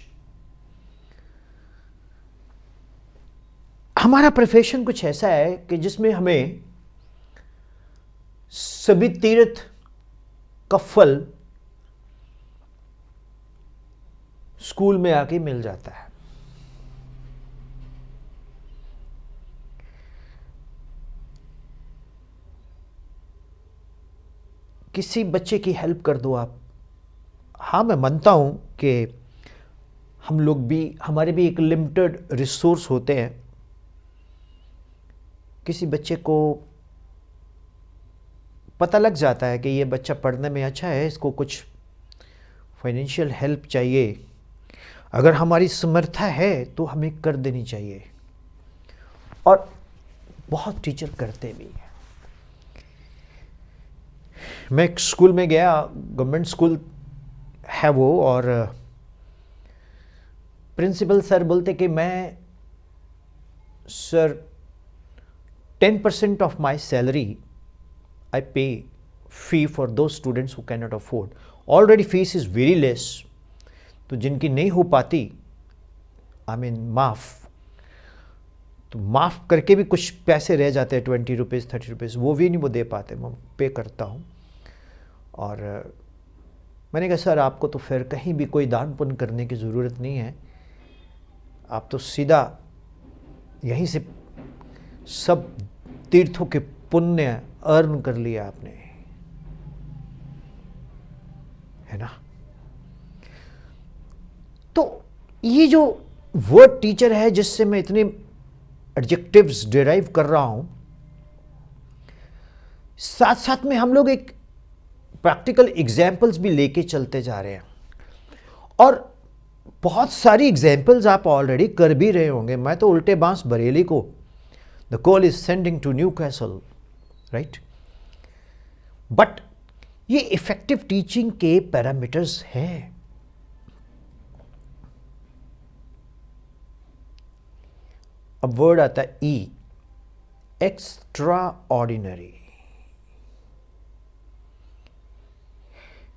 हमारा प्रोफेशन कुछ ऐसा है कि जिसमें हमें सभी तीर्थ का फल स्कूल में आके मिल जाता है। किसी बच्चे की हेल्प कर दो आप। हाँ, मैं मानता हूं कि हम लोग भी, हमारे भी एक लिमिटेड रिसोर्स होते हैं। किसी बच्चे को पता लग जाता है कि ये बच्चा पढ़ने में अच्छा है, इसको कुछ फाइनेंशियल हेल्प चाहिए, अगर हमारी समर्था है तो हमें कर देनी चाहिए। और बहुत टीचर करते भी हैं। मैं एक स्कूल में गया, गवर्नमेंट स्कूल है वो, और प्रिंसिपल सर बोलते कि मैं सर 10% ऑफ माई सैलरी आई पे फी फॉर दो students who can not afford. Already fees is very less, तो जिनकी नहीं हो पाती, आई मीन माफ़, तो माफ़ करके भी कुछ पैसे रह जाते हैं, 20 रुपीज़ 30 रुपीज़, वो भी नहीं वो दे पाते, मैं पे करता हूँ। और मैंने कहा सर आपको तो फिर कहीं भी कोई दान पुण्य करने की ज़रूरत नहीं है, आप तो सीधा यहीं से सब तीर्थों के पुण्य अर्न कर लिया आपने, है ना। तो ये जो वर्ड टीचर है, जिससे मैं इतने एडजेक्टिव्स डिराइव कर रहा हूं, साथ साथ में हम लोग एक प्रैक्टिकल एग्जाम्पल्स भी लेके चलते जा रहे हैं। और बहुत सारी एग्जाम्पल्स आप ऑलरेडी कर भी रहे होंगे। मैं तो उल्टे बांस बरेली को, the call is sending to Newcastle, right. But ये इफेक्टिव टीचिंग के पैरामीटर्स हैं। अब वर्ड आता है E, extraordinary.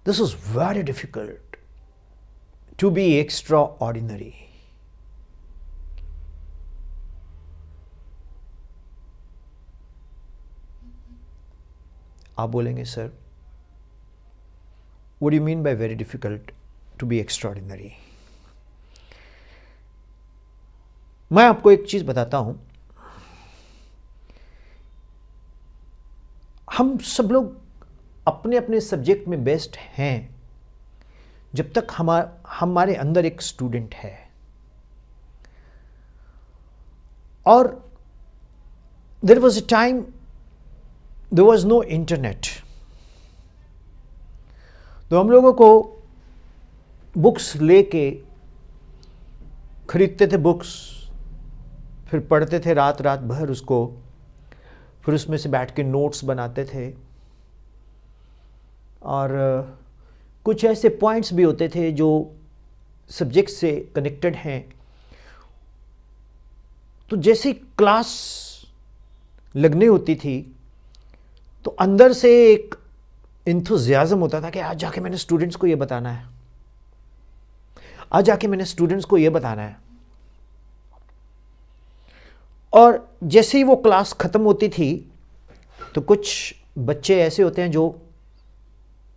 This is very difficult to be extraordinary. आप बोलेंगे sir, what do you mean by very difficult to be extraordinary? मैं आपको एक चीज बताता हूं, हम सब लोग अपने अपने सब्जेक्ट में बेस्ट हैं जब तक हमारे अंदर एक स्टूडेंट है। और there was a time there was no internet, तो हम लोगों को बुक्स लेके खरीदते थे बुक्स, फिर पढ़ते थे रात रात भर उसको, फिर उसमें से बैठ के नोट्स बनाते थे। और कुछ ऐसे पॉइंट्स भी होते थे जो सब्जेक्ट से कनेक्टेड हैं, तो जैसे क्लास लगने होती थी तो अंदर से एक इंथुजियाज्म होता था कि आज जाके मैंने स्टूडेंट्स को ये बताना है, आज जाके मैंने स्टूडेंट्स को ये बताना है। और जैसे ही वो क्लास ख़त्म होती थी तो कुछ बच्चे ऐसे होते हैं जो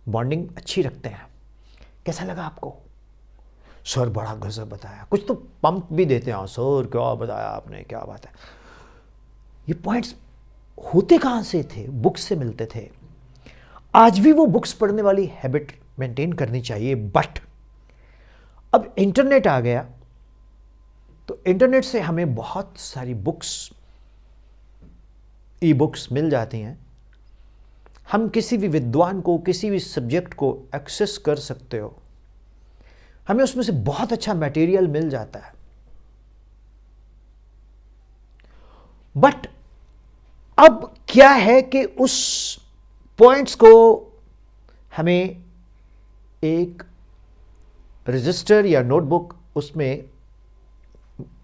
बॉन्डिंग अच्छी रखते हैं, कैसा लगा आपको सर, बड़ा गजब बताया, कुछ तो पंप भी देते हैं, सर क्या बताया आपने, क्या बात है। ये पॉइंट्स होते कहाँ से थे? बुक्स से मिलते थे। आज भी वो बुक्स पढ़ने वाली हैबिट मेंटेन करनी चाहिए, बट अब इंटरनेट आ गया तो इंटरनेट से हमें बहुत सारी बुक्स, ई बुक्स मिल जाती हैं। हम किसी भी विद्वान को, किसी भी सब्जेक्ट को एक्सेस कर सकते हो, हमें उसमें से बहुत अच्छा मटेरियल मिल जाता है। बट अब क्या है कि उस पॉइंट्स को हमें एक रजिस्टर या नोटबुक उसमें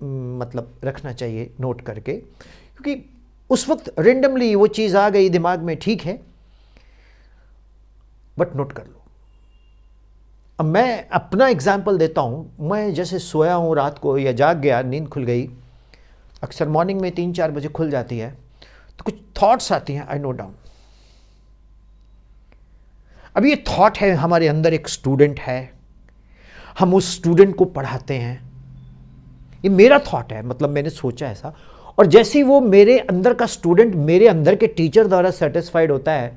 मतलब रखना चाहिए नोट करके, क्योंकि उस वक्त रेंडमली वो चीज़ आ गई दिमाग में, ठीक है, बट नोट कर लो। अब मैं अपना एग्जाम्पल देता हूँ। मैं जैसे सोया हूँ रात को या जाग गया, नींद खुल गई, अक्सर मॉर्निंग में 3-4 बजे खुल जाती है, तो कुछ थॉट्स आती हैं, आई नोट डाउन। अब ये थॉट है, हमारे अंदर एक स्टूडेंट है, हम उस स्टूडेंट को पढ़ाते हैं, ये मेरा थॉट है, मतलब मैंने सोचा ऐसा। और जैसे ही वो मेरे अंदर का स्टूडेंट मेरे अंदर के टीचर द्वारा सेटिस्फाइड होता है,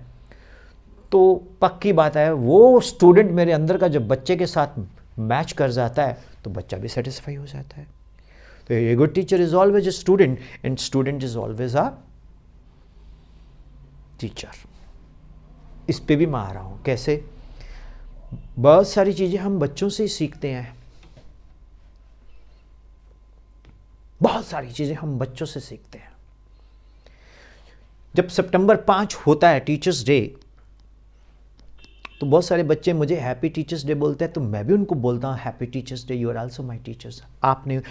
तो पक्की बात है वो स्टूडेंट मेरे अंदर का जब बच्चे के साथ मैच कर जाता है तो बच्चा भी सेटिस्फाई हो जाता है। तो a good teacher is always a student and student is always a teacher. इस पे भी मैं आ रहा हूँ। कैसे? बहुत सारी चीज़ें हम बच्चों से ही सीखते हैं, बहुत सारी चीज़ें हम बच्चों से सीखते हैं। जब सितंबर 5 होता है टीचर्स डे, तो बहुत सारे बच्चे मुझे हैप्पी टीचर्स डे बोलते हैं, तो मैं भी उनको बोलता हूँ happy teachers day, you are also my teachers. आपने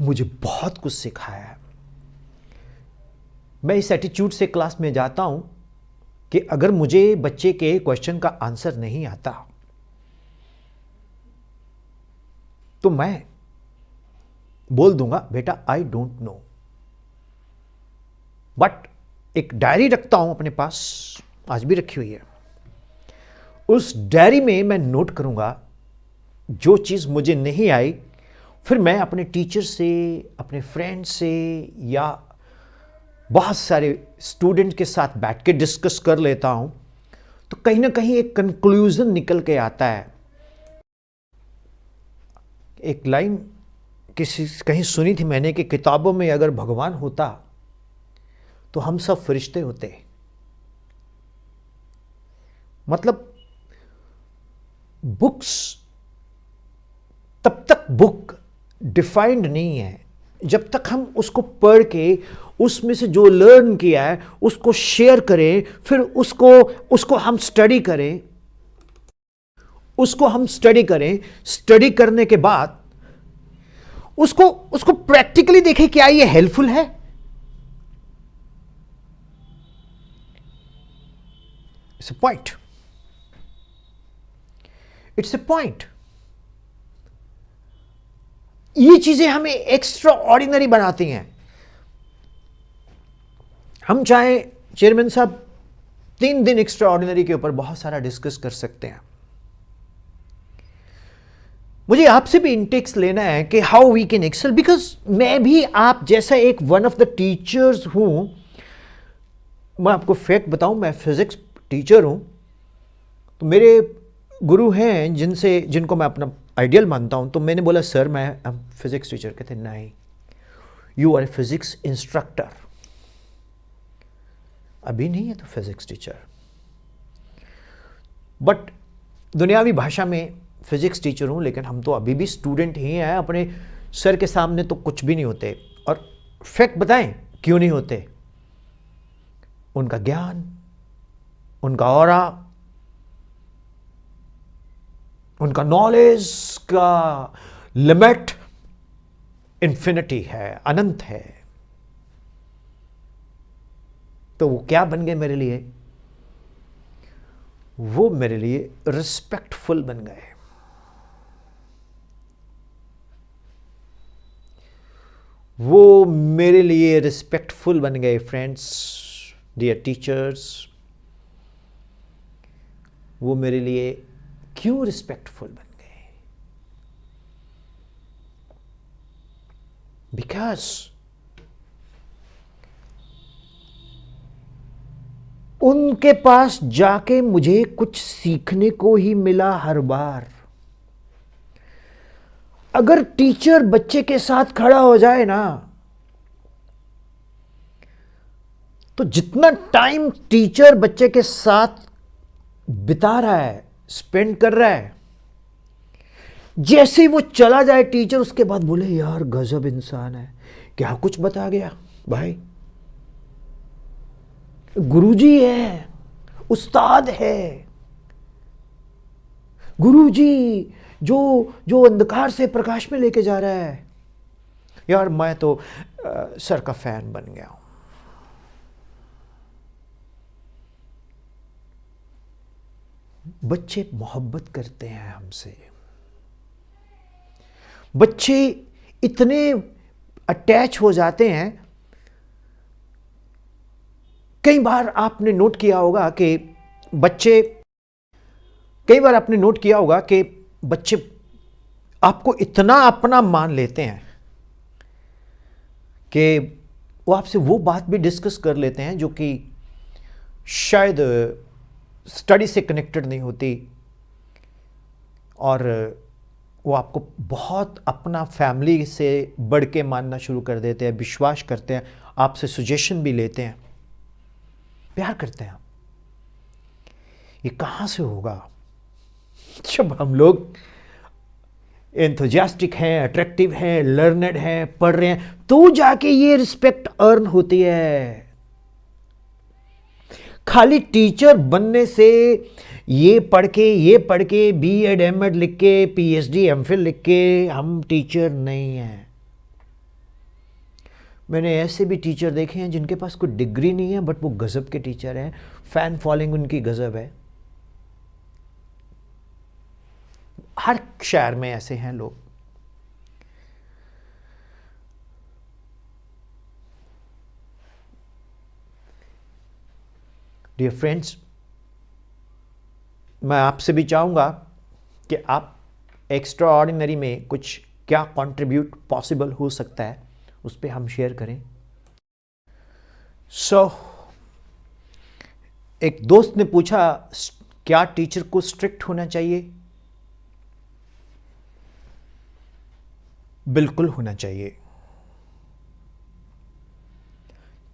मुझे बहुत कुछ सिखाया है। मैं इस एटीट्यूड से क्लास में जाता हूँ कि अगर मुझे बच्चे के क्वेश्चन का आंसर नहीं आता तो मैं बोल दूंगा बेटा आई डोंट नो, बट एक डायरी रखता हूं अपने पास, आज भी रखी हुई है। उस डायरी में मैं नोट करूंगा जो चीज मुझे नहीं आई, फिर मैं अपने टीचर से, अपने फ्रेंड से या बहुत सारे स्टूडेंट के साथ बैठ के डिस्कस कर लेता हूं, तो कहीं ना कहीं एक कंक्लूजन निकल के आता है। एक लाइन कहीं सुनी थी मैंने कि किताबों में अगर भगवान होता तो हम सब फरिश्ते होते। मतलब बुक्स, तब तक बुक डिफाइंड नहीं है जब तक हम उसको पढ़ के उसमें से जो लर्न किया है उसको शेयर करें, फिर उसको हम स्टडी करें, स्टडी करने के बाद उसको प्रैक्टिकली देखें, क्या ये हेल्पफुल है। It's a point. It's a point. ये चीजें हमें एक्स्ट्रा ऑर्डिनरी बनाती हैं। हम चाहे चेयरमैन साहब 3 दिन एक्स्ट्रा ऑर्डिनरी के ऊपर बहुत सारा डिस्कस कर सकते हैं। मुझे आपसे भी इंटेक्स लेना है कि how we can excel, because मैं भी आप जैसा एक वन ऑफ द टीचर्स हूं। मैं आपको फैक्ट बताऊं, मैं फिजिक्स टीचर हूं। तो मेरे गुरु हैं जिनको मैं अपना आइडियल मानता हूं। तो मैंने बोला सर मैं फिजिक्स टीचर। कहते नहीं, you are a physics instructor. अभी नहीं है तो फिजिक्स टीचर, बट दुनियावी भाषा में फिजिक्स टीचर हूं। लेकिन हम तो अभी भी स्टूडेंट ही हैं। अपने सर के सामने तो कुछ भी नहीं होते। और फैक्ट बताएं क्यों नहीं होते? उनका ज्ञान, उनका ऑरा, उनका नॉलेज का लिमिट इन्फिनिटी है, अनंत है। तो वो क्या बन गए मेरे लिए? वो मेरे लिए रिस्पेक्टफुल बन गए। वो मेरे लिए रिस्पेक्टफुल बन गए। फ्रेंड्स, डियर टीचर्स, वो मेरे लिए क्यों रिस्पेक्टफुल बन गए? बिकॉज उनके पास जाके मुझे कुछ सीखने को ही मिला हर बार। अगर टीचर बच्चे के साथ खड़ा हो जाए ना, तो जितना टाइम टीचर बच्चे के साथ बिता रहा है, स्पेंड कर रहा है, जैसे ही वो चला जाए टीचर, उसके बाद बोले यार गजब इंसान है, क्या कुछ बता गया भाई। गुरुजी है, उस्ताद है, गुरुजी जो जो अंधकार से प्रकाश में लेके जा रहा है। यार मैं तो सर का फैन बन गया हूं। बच्चे मोहब्बत करते हैं हमसे। बच्चे इतने अटैच हो जाते हैं। कई बार आपने नोट किया होगा कि बच्चे आपको इतना अपना मान लेते हैं कि वो आपसे वो बात भी डिस्कस कर लेते हैं जो कि शायद स्टडी से कनेक्टेड नहीं होती, और वो आपको बहुत अपना फैमिली से बढ़ के मानना शुरू कर देते हैं, विश्वास करते हैं, आपसे सजेशन भी लेते हैं, प्यार करते हैं। ये कहाँ से होगा? जब हम लोग एंथुजियास्टिक हैं, अट्रैक्टिव हैं, लर्नड हैं, पढ़ रहे हैं, तो जाके ये रिस्पेक्ट अर्न होती है। खाली टीचर बनने से, ये पढ़ के बीएड एमएड लिख के, पीएचडी एमफिल लिख के हम टीचर नहीं हैं। मैंने ऐसे भी टीचर देखे हैं जिनके पास कोई डिग्री नहीं है, बट वो गजब के टीचर हैं। फैन फॉलोइंग उनकी गजब है। हर शहर में ऐसे हैं लोग। डियर फ्रेंड्स, मैं आपसे भी चाहूंगा कि आप एक्स्ट्रा ऑर्डिनरी में कुछ क्या कंट्रीब्यूट पॉसिबल हो सकता है, उस पर हम शेयर करें। एक दोस्त ने पूछा क्या टीचर को स्ट्रिक्ट होना चाहिए? बिल्कुल होना चाहिए।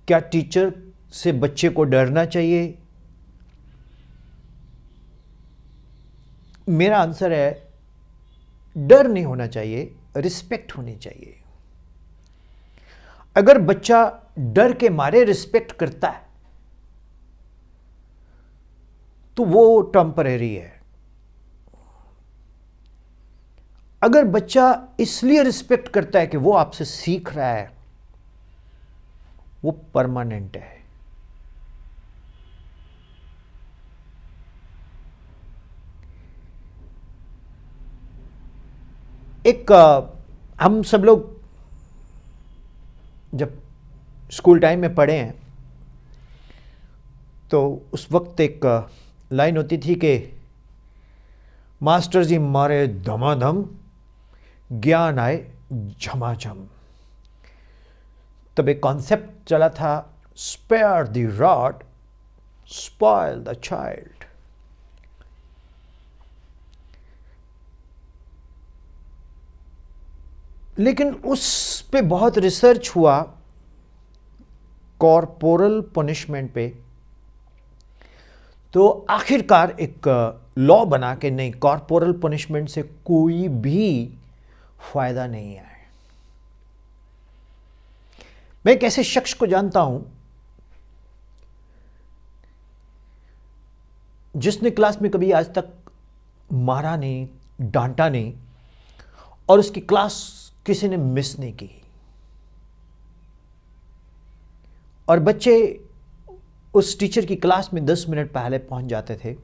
क्या टीचर से बच्चे को डरना चाहिए? मेरा आंसर है डर नहीं होना चाहिए, रिस्पेक्ट होनी चाहिए। अगर बच्चा डर के मारे रिस्पेक्ट करता है तो वो टेम्परेरी है। अगर बच्चा इसलिए रिस्पेक्ट करता है कि वो आपसे सीख रहा है, वो परमानेंट है। एक हम सब लोग जब स्कूल टाइम में पढ़े हैं तो उस वक्त एक लाइन होती थी कि मास्टर जी मारे धमाधम, ज्ञान आए झमाझम। तब एक कॉन्सेप्ट चला था, spare the rod spoil the child. लेकिन उस पे बहुत रिसर्च हुआ कॉर्पोरल पनिशमेंट पे, तो आखिरकार एक लॉ बना के नहीं, कॉर्पोरल पनिशमेंट से कोई भी फायदा नहीं है। मैं एक ऐसे शख्स को जानता हूं जिसने क्लास में कभी आज तक मारा नहीं, डांटा नहीं, और उसकी क्लास किसी ने मिस नहीं की। और बच्चे उस टीचर की क्लास में 10 मिनट पहले पहुंच जाते थे,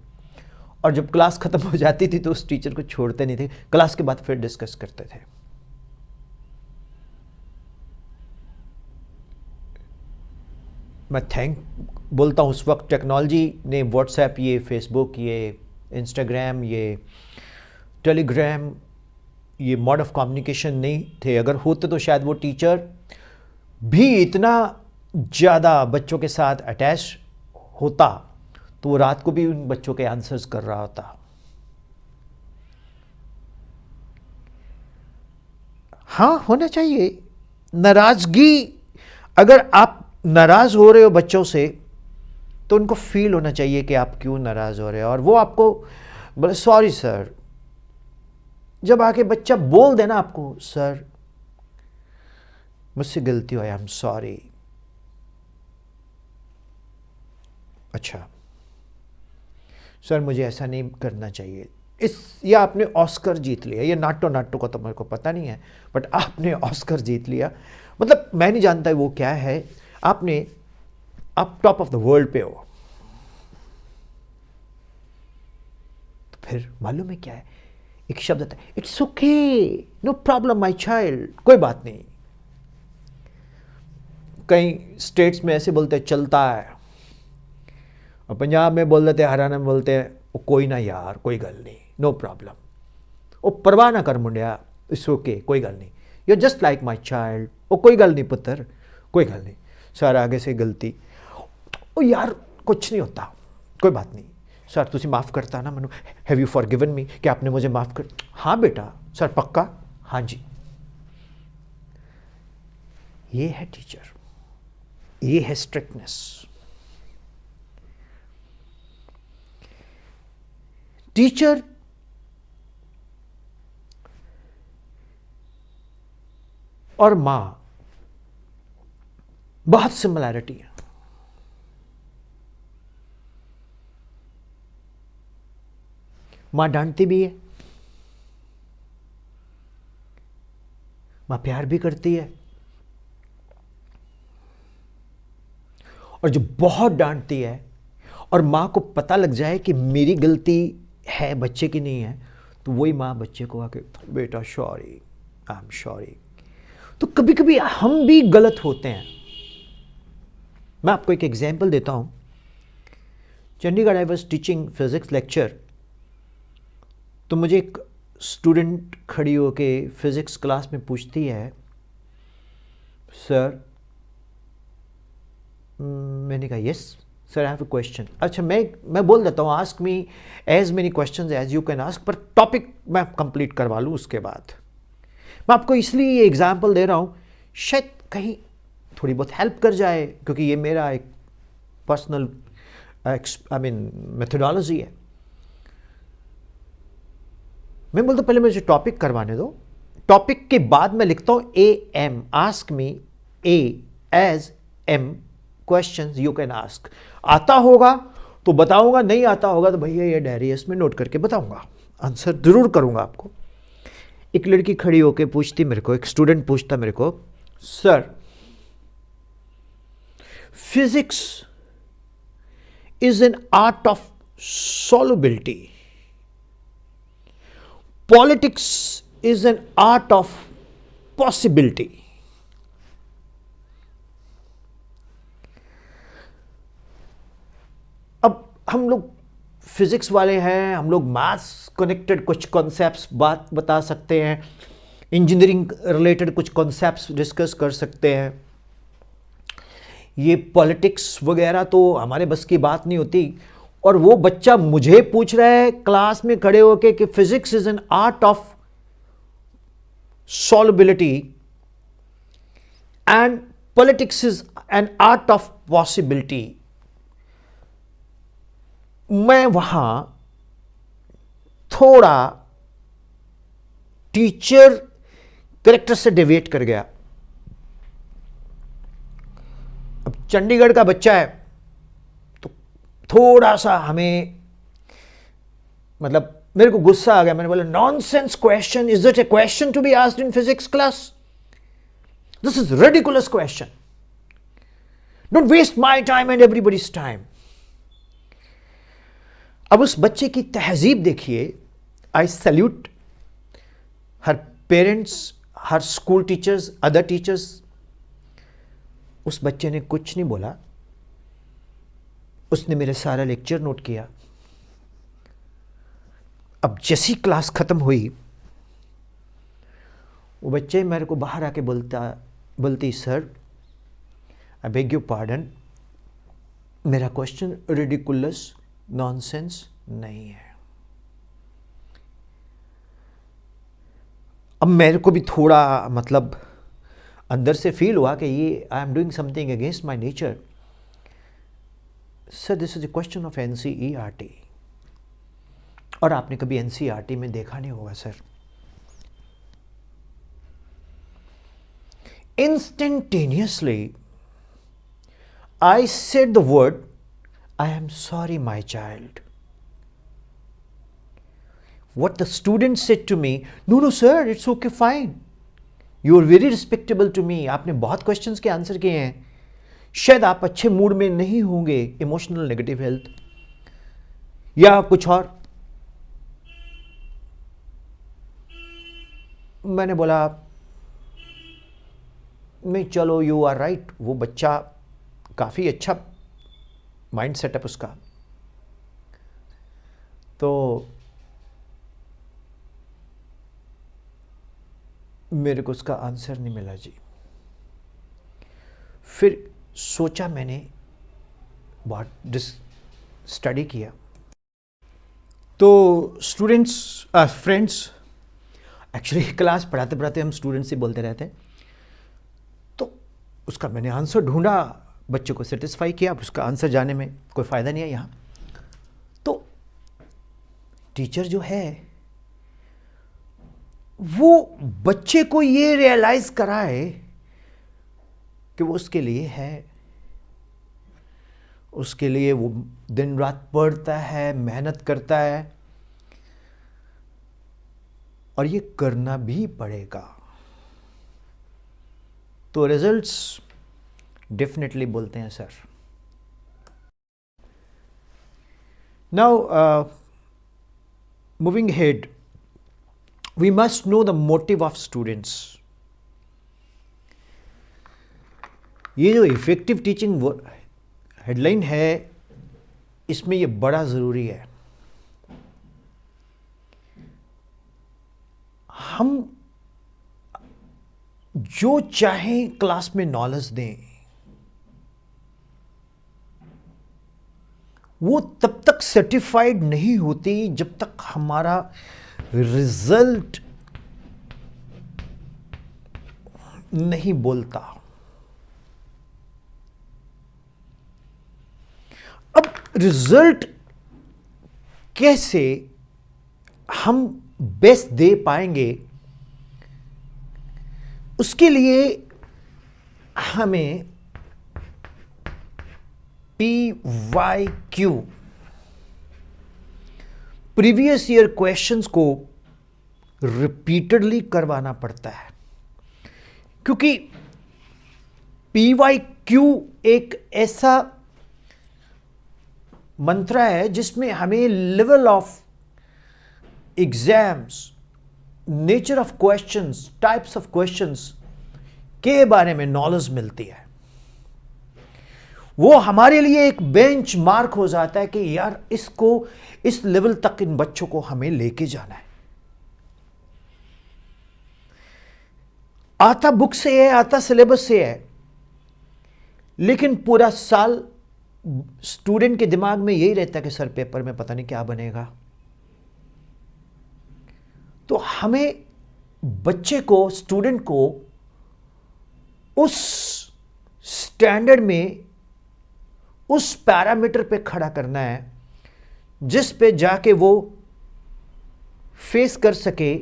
और जब क्लास खत्म हो जाती थी तो उस टीचर को छोड़ते नहीं थे, क्लास के बाद फिर डिस्कस करते थे। मैं थैंक बोलता हूं, उस वक्त टेक्नोलॉजी ने, व्हाट्सएप, ये फेसबुक, ये इंस्टाग्राम, ये टेलीग्राम, ये मोड ऑफ कम्युनिकेशन नहीं थे। अगर होते तो शायद वो टीचर भी इतना ज़्यादा बच्चों के साथ अटैच होता तो वो रात को भी उन बच्चों के आंसर्स कर रहा होता। हाँ, होना चाहिए नाराज़गी। अगर आप नाराज़ हो रहे हो बच्चों से तो उनको फील होना चाहिए कि आप क्यों नाराज़ हो रहे हो, और वो आपको बोले सॉरी सर। जब आके बच्चा बोल देना आपको, सर मुझसे गलती हुई, आई एम सॉरी। अच्छा सर, मुझे ऐसा नहीं करना चाहिए। ये आपने ऑस्कर जीत लिया। ये नाटो नाटो का तो मेरे को पता नहीं है, बट आपने ऑस्कर जीत लिया। मतलब मैं नहीं जानता वो क्या है, आप टॉप ऑफ द वर्ल्ड पे हो। तो फिर मालूम है क्या है, एक शब्द आता है, it's okay, no problem my child, कोई बात नहीं। कई स्टेट्स में ऐसे बोलते हैं चलता है, और पंजाब में बोल देते हैं, हरियाणा में बोलते हैं वो कोई ना यार, कोई गल नहीं, नो प्रॉब्लम, वो परवाह ना कर मुंडिया, इट्स ओके, कोई गल नहीं, you just like my child, वो कोई गल नहीं पुत्र, कोई गल नहीं, सर आगे से गलती, ओ यार कुछ नहीं होता, कोई बात नहीं सर, तुसी माफ़ करता ना मैनू, हैव यू फॉरगिवन मी, कि आपने मुझे माफ़ कर। हाँ बेटा, सर पक्का, हाँ जी। ये है टीचर, ये है स्ट्रिक्टनेस। टीचर और मां बहुत सिमिलैरिटी है। मां डांटती भी है, मां प्यार भी करती है, और जो बहुत डांटती है और मां को पता लग जाए कि मेरी गलती है, बच्चे की नहीं है, तो वही मां बच्चे को आके, बेटा सॉरी, आई एम सॉरी। तो कभी कभी हम भी गलत होते हैं। मैं आपको एक एग्जांपल देता हूं। Chandigarh I was teaching physics lecture, तो मुझे एक स्टूडेंट खड़ी होके फिजिक्स क्लास में पूछती है, सर, मैंने कहा yes sir, I have a question. अच्छा, मैं बोल देता हूँ, ask me as many questions as you can ask, पर टॉपिक मैं कंप्लीट करवा लूँ उसके बाद। मैं आपको इसलिए ये एग्जांपल दे रहा हूँ, शायद कहीं थोड़ी बहुत हेल्प कर जाए, क्योंकि ये मेरा एक पर्सनल मेथोडोलॉजी है। मैं बोलता पहले मुझे टॉपिक करवाने दो, टॉपिक के बाद मैं लिखता हूँ AM, ask me AS M questions you can ask. आता होगा तो बताऊंगा, नहीं आता होगा तो भैया ये डायरी है, इसमें नोट करके बताऊंगा, आंसर जरूर करूंगा आपको। एक लड़की खड़ी होकर पूछती मेरे को, एक स्टूडेंट पूछता मेरे को, sir physics is an art of solubility, politics is an art of possibility. अब हम लोग फिजिक्स वाले हैं, हम लोग मैथ्स कनेक्टेड कुछ कॉन्सेप्ट्स बात बता सकते हैं, इंजीनियरिंग रिलेटेड कुछ कॉन्सेप्ट्स डिस्कस कर सकते हैं। ये पॉलिटिक्स वगैरह तो हमारे बस की बात नहीं होती। और वो बच्चा मुझे पूछ रहा है क्लास में खड़े होके कि physics is an art of solubility and politics is an art of possibility. मैं वहां थोड़ा टीचर करेक्टर से डिवेट कर गया। अब चंडीगढ़ का बच्चा है तो थोड़ा सा हमें मतलब मेरे को गुस्सा आ गया। मैंने बोला nonsense question, is it a question to be asked in physics class? This is ridiculous question, don't waste my time and everybody's time. अब उस बच्चे की तहजीब देखिए। I salute her parents, her school teachers, other teachers. उस बच्चे ने कुछ नहीं बोला, उसने मेरे सारा लेक्चर नोट किया। अब जैसी क्लास खत्म हुई वो बच्चे मेरे को बाहर आके बोलती sir I beg you pardon, मेरा क्वेश्चन रिडिकुलस नॉनसेंस नहीं है। अब मेरे को भी थोड़ा मतलब अंदर से फील हुआ कि ये I am doing something against my nature. Sir this is a question of NCERT, और आपने कभी एनसीईआरटी में देखा नहीं होगा sir. Instantaneously I said the word I am sorry, my child. What the student said to me, no sir, it's okay, fine. You are very respectable to me. आपने बहुत क्वेश्चंस के आंसर किए हैं, शायद आप अच्छे मूड में नहीं होंगे, इमोशनल नेगेटिव हेल्थ या कुछ और। मैंने बोला नहीं चलो यू आर राइट। वो बच्चा काफ़ी अच्छा माइंड सेटअप उसका। तो मेरे को उसका आंसर नहीं मिला जी। फिर सोचा मैंने, बहुत स्टडी किया। तो स्टूडेंट्स फ्रेंड्स, एक्चुअली क्लास पढ़ाते पढ़ाते हम स्टूडेंट्स से बोलते रहते हैं। तो उसका मैंने आंसर ढूंढा, बच्चों को सेटिस्फाई किया। उसका आंसर जाने में कोई फ़ायदा नहीं है यहाँ। तो टीचर जो है वो बच्चे को ये रियलाइज कराए कि वो उसके लिए है, उसके लिए वो दिन रात पढ़ता है, मेहनत करता है, और ये करना भी पड़ेगा। तो रिजल्ट्स डेफिनेटली बोलते हैं sir. Now moving head, we must know the motive of students. ये जो इफेक्टिव टीचिंग हेडलाइन है, इसमें ये बड़ा ज़रूरी है। हम जो चाहें क्लास में नॉलेज दें, वो तब तक सर्टिफाइड नहीं होती जब तक हमारा रिजल्ट नहीं बोलता। अब रिजल्ट कैसे हम बेस्ट दे पाएंगे, उसके लिए हमें PYQ प्रीवियस ईयर क्वेश्चंस को रिपीटेडली करवाना पड़ता है, क्योंकि PYQ एक ऐसा मंत्र है जिसमें हमें level of exams nature of questions, types of questions के बारे में नॉलेज मिलती है। वो हमारे लिए एक बेंच मार्क हो जाता है कि यार इसको इस लेवल तक इन बच्चों को हमें लेके जाना है। आता बुक से है, आता सिलेबस से है, लेकिन पूरा साल स्टूडेंट के दिमाग में यही रहता है कि सर पेपर में पता नहीं क्या बनेगा। तो हमें बच्चे को, स्टूडेंट को उस स्टैंडर्ड में, उस पैरामीटर पे खड़ा करना है जिस पे जाके वो फेस कर सके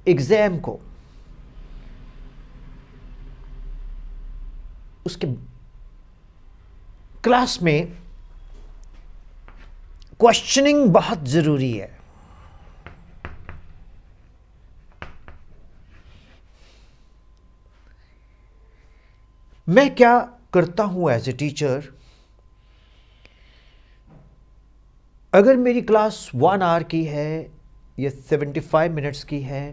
एग्जाम को। उसके क्लास में क्वेश्चनिंग बहुत जरूरी है। मैं क्या करता हूं एज ए टीचर, अगर मेरी क्लास 1 आवर की है या 75 मिनट्स की है,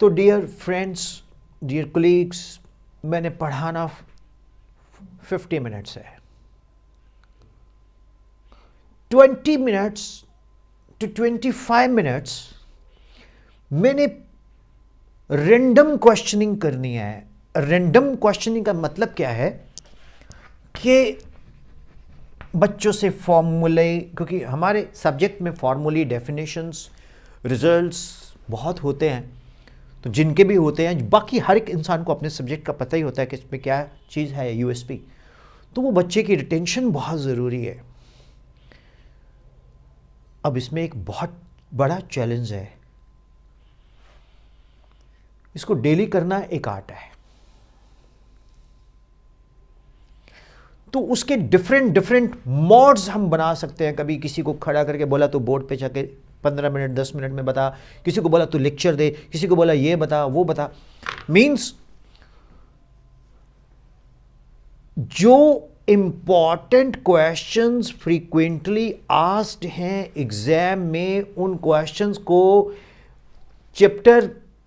तो डियर फ्रेंड्स, डियर कोलीग्स, मैंने पढ़ाना 50 मिनट्स है। 20 मिनट्स टू 25 मिनट्स मैंने रैंडम क्वेश्चनिंग करनी है। रैंडम क्वेश्चनिंग का मतलब क्या है कि बच्चों से फॉर्मूले, क्योंकि हमारे सब्जेक्ट में फॉर्मूले, डेफिनेशंस, रिजल्ट्स बहुत होते हैं, तो जिनके भी होते हैं, बाकी हर एक इंसान को अपने सब्जेक्ट का पता ही होता है कि इसमें क्या चीज़ है, यूएसपी। तो वो बच्चे की रिटेंशन बहुत ज़रूरी है। अब इसमें एक बहुत बड़ा चैलेंज है, इसको डेली करना एक आर्ट है। तो उसके डिफरेंट डिफरेंट मोड्स हम बना सकते हैं। कभी किसी को खड़ा करके बोला तो बोर्ड पे जाके 15 मिनट 10 मिनट में बता, किसी को बोला तो लेक्चर दे, किसी को बोला ये बता वो बता। मींस जो इंपॉर्टेंट क्वेश्चंस फ्रीक्वेंटली आस्क्ड हैं एग्जाम में, उन क्वेश्चंस को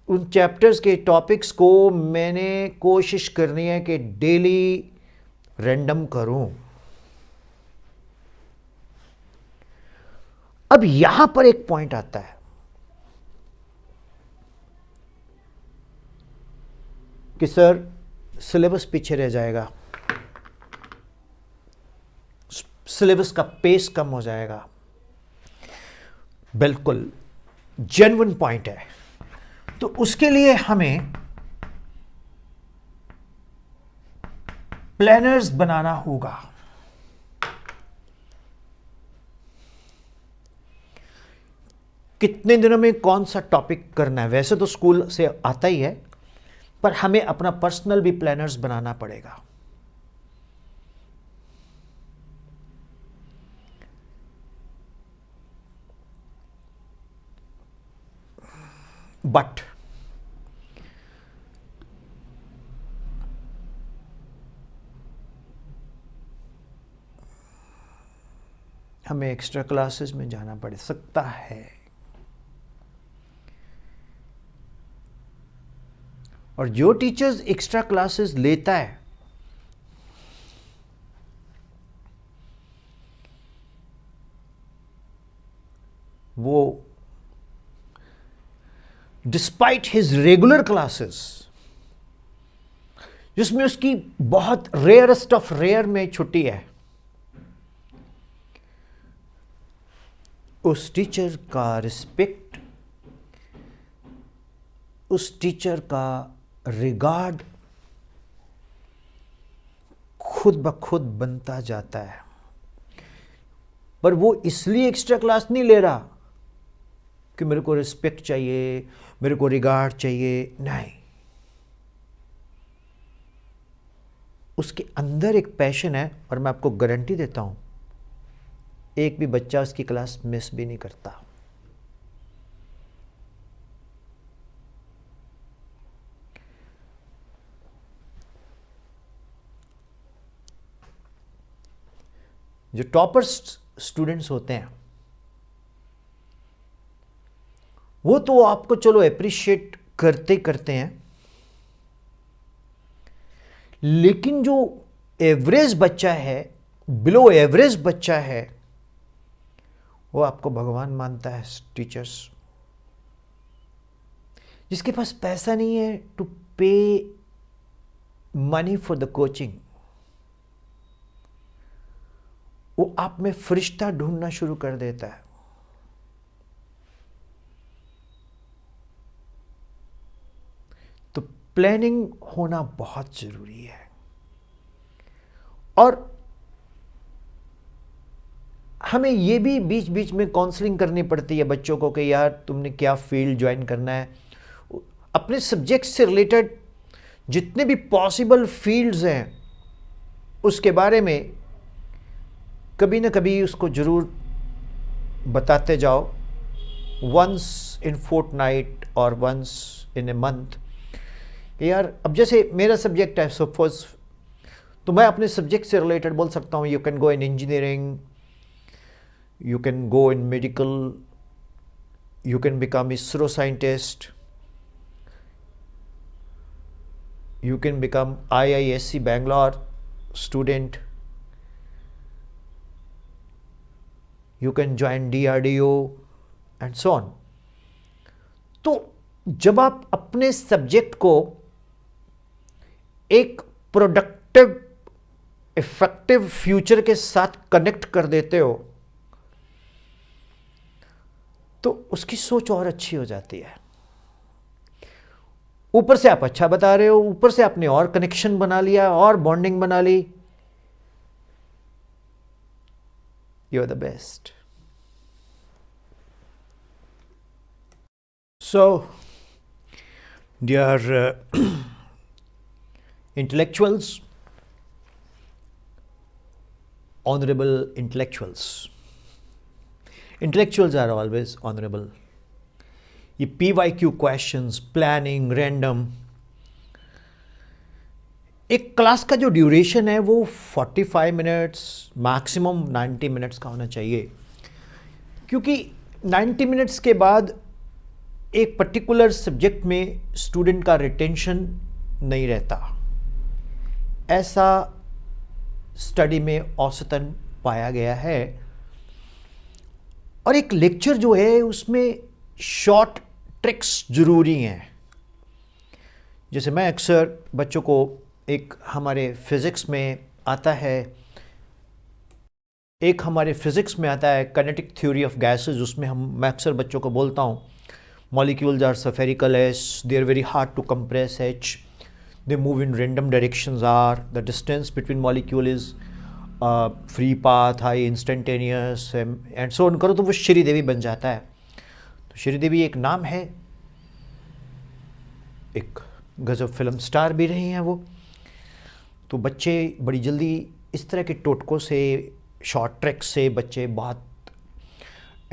उन चैप्टर्स के टॉपिक्स को मैंने कोशिश करनी है कि डेली रैंडम करूं। अब यहां पर एक पॉइंट आता है कि सर सिलेबस पीछे रह जाएगा, सिलेबस का पेस कम हो जाएगा। बिल्कुल जेन्युइन पॉइंट है। तो उसके लिए हमें प्लानर्स बनाना होगा। कितने दिनों में कौन सा टॉपिक करना है, वैसे तो स्कूल से आता ही है, पर हमें अपना पर्सनल भी प्लानर्स बनाना पड़ेगा। बट हमें एक्स्ट्रा क्लासेस में जाना पड़ सकता है, और जो टीचर्स एक्स्ट्रा क्लासेस लेता है वो डिस्पाइट हिज रेगुलर क्लासेस, जिसमें उसकी बहुत रेयरेस्ट ऑफ रेयर में छुट्टी है, उस टीचर का रिस्पेक्ट, उस टीचर का रिगार्ड खुद ब खुद बनता जाता है। पर वो इसलिए एक्स्ट्रा क्लास नहीं ले रहा कि मेरे को रिस्पेक्ट चाहिए, मेरे को रिगार्ड चाहिए, नहीं। उसके अंदर एक पैशन है, और मैं आपको गारंटी देता हूं एक भी बच्चा उसकी क्लास मिस भी नहीं करता। जो टॉपर्स स्टूडेंट्स होते हैं वो तो आपको चलो अप्रिशिएट करते करते हैं, लेकिन जो एवरेज बच्चा है, बिलो एवरेज बच्चा है, वो आपको भगवान मानता है। टीचर्स जिसके पास पैसा नहीं है टू पे मनी फॉर द कोचिंग, वो आप में फरिश्ता ढूंढना शुरू कर देता है। तो प्लानिंग होना बहुत जरूरी है। और हमें ये भी बीच बीच में काउंसलिंग करनी पड़ती है बच्चों को कि यार तुमने क्या फील्ड ज्वाइन करना है। अपने सब्जेक्ट से रिलेटेड जितने भी पॉसिबल फील्ड्स हैं उसके बारे में कभी ना कभी उसको ज़रूर बताते जाओ, वंस इन फोर्टनाइट और वंस इन ए मंथ। यार अब जैसे मेरा सब्जेक्ट है सपोज, तो मैं अपने सब्जेक्ट से रिलेटेड बोल सकता हूँ, you can go in engineering, you can go in medical, you can become ISRO scientist, you can become IISc Bangalore student, you can join DRDO and so on। तो जब आप अपने सब्जेक्ट को एक प्रोडक्टिव इफेक्टिव फ्यूचर के साथ कनेक्ट कर देते हो तो उसकी सोच और अच्छी हो जाती है। ऊपर से आप अच्छा बता रहे हो, ऊपर से आपने और कनेक्शन बना लिया और बॉन्डिंग बना ली। You are the best. So dear intellectuals, honourable intellectuals, intellectuals are always honorable। ये PYQ questions, प्लानिंग, रैंडम, एक क्लास का जो ड्यूरेशन है वो 45 मिनट्स मैक्सिमम 90 मिनट्स का होना चाहिए, क्योंकि 90 मिनट्स के बाद एक पर्टिकुलर सब्जेक्ट में स्टूडेंट का रिटेंशन नहीं रहता। ऐसा स्टडी में औसतन पाया गया है। और एक लेक्चर जो है उसमें शॉर्ट ट्रिक्स ज़रूरी हैं। जैसे मैं अक्सर बच्चों को, एक हमारे फिज़िक्स में आता है काइनेटिक थ्योरी ऑफ गैसेस, उसमें मैं अक्सर बच्चों को बोलता हूँ molecules are spherical S, they are very hard to compress H, they move in random directions are, the distance between molecule is free path, high instantaneous and so on करो तो वो श्रीदेवी बन जाता है। तो श्रीदेवी एक नाम है, एक गजब फिल्म स्टार भी रही हैं वो। तो बच्चे बड़ी जल्दी इस तरह के टोटकों से, शॉर्ट ट्रिक्स से बच्चे बहुत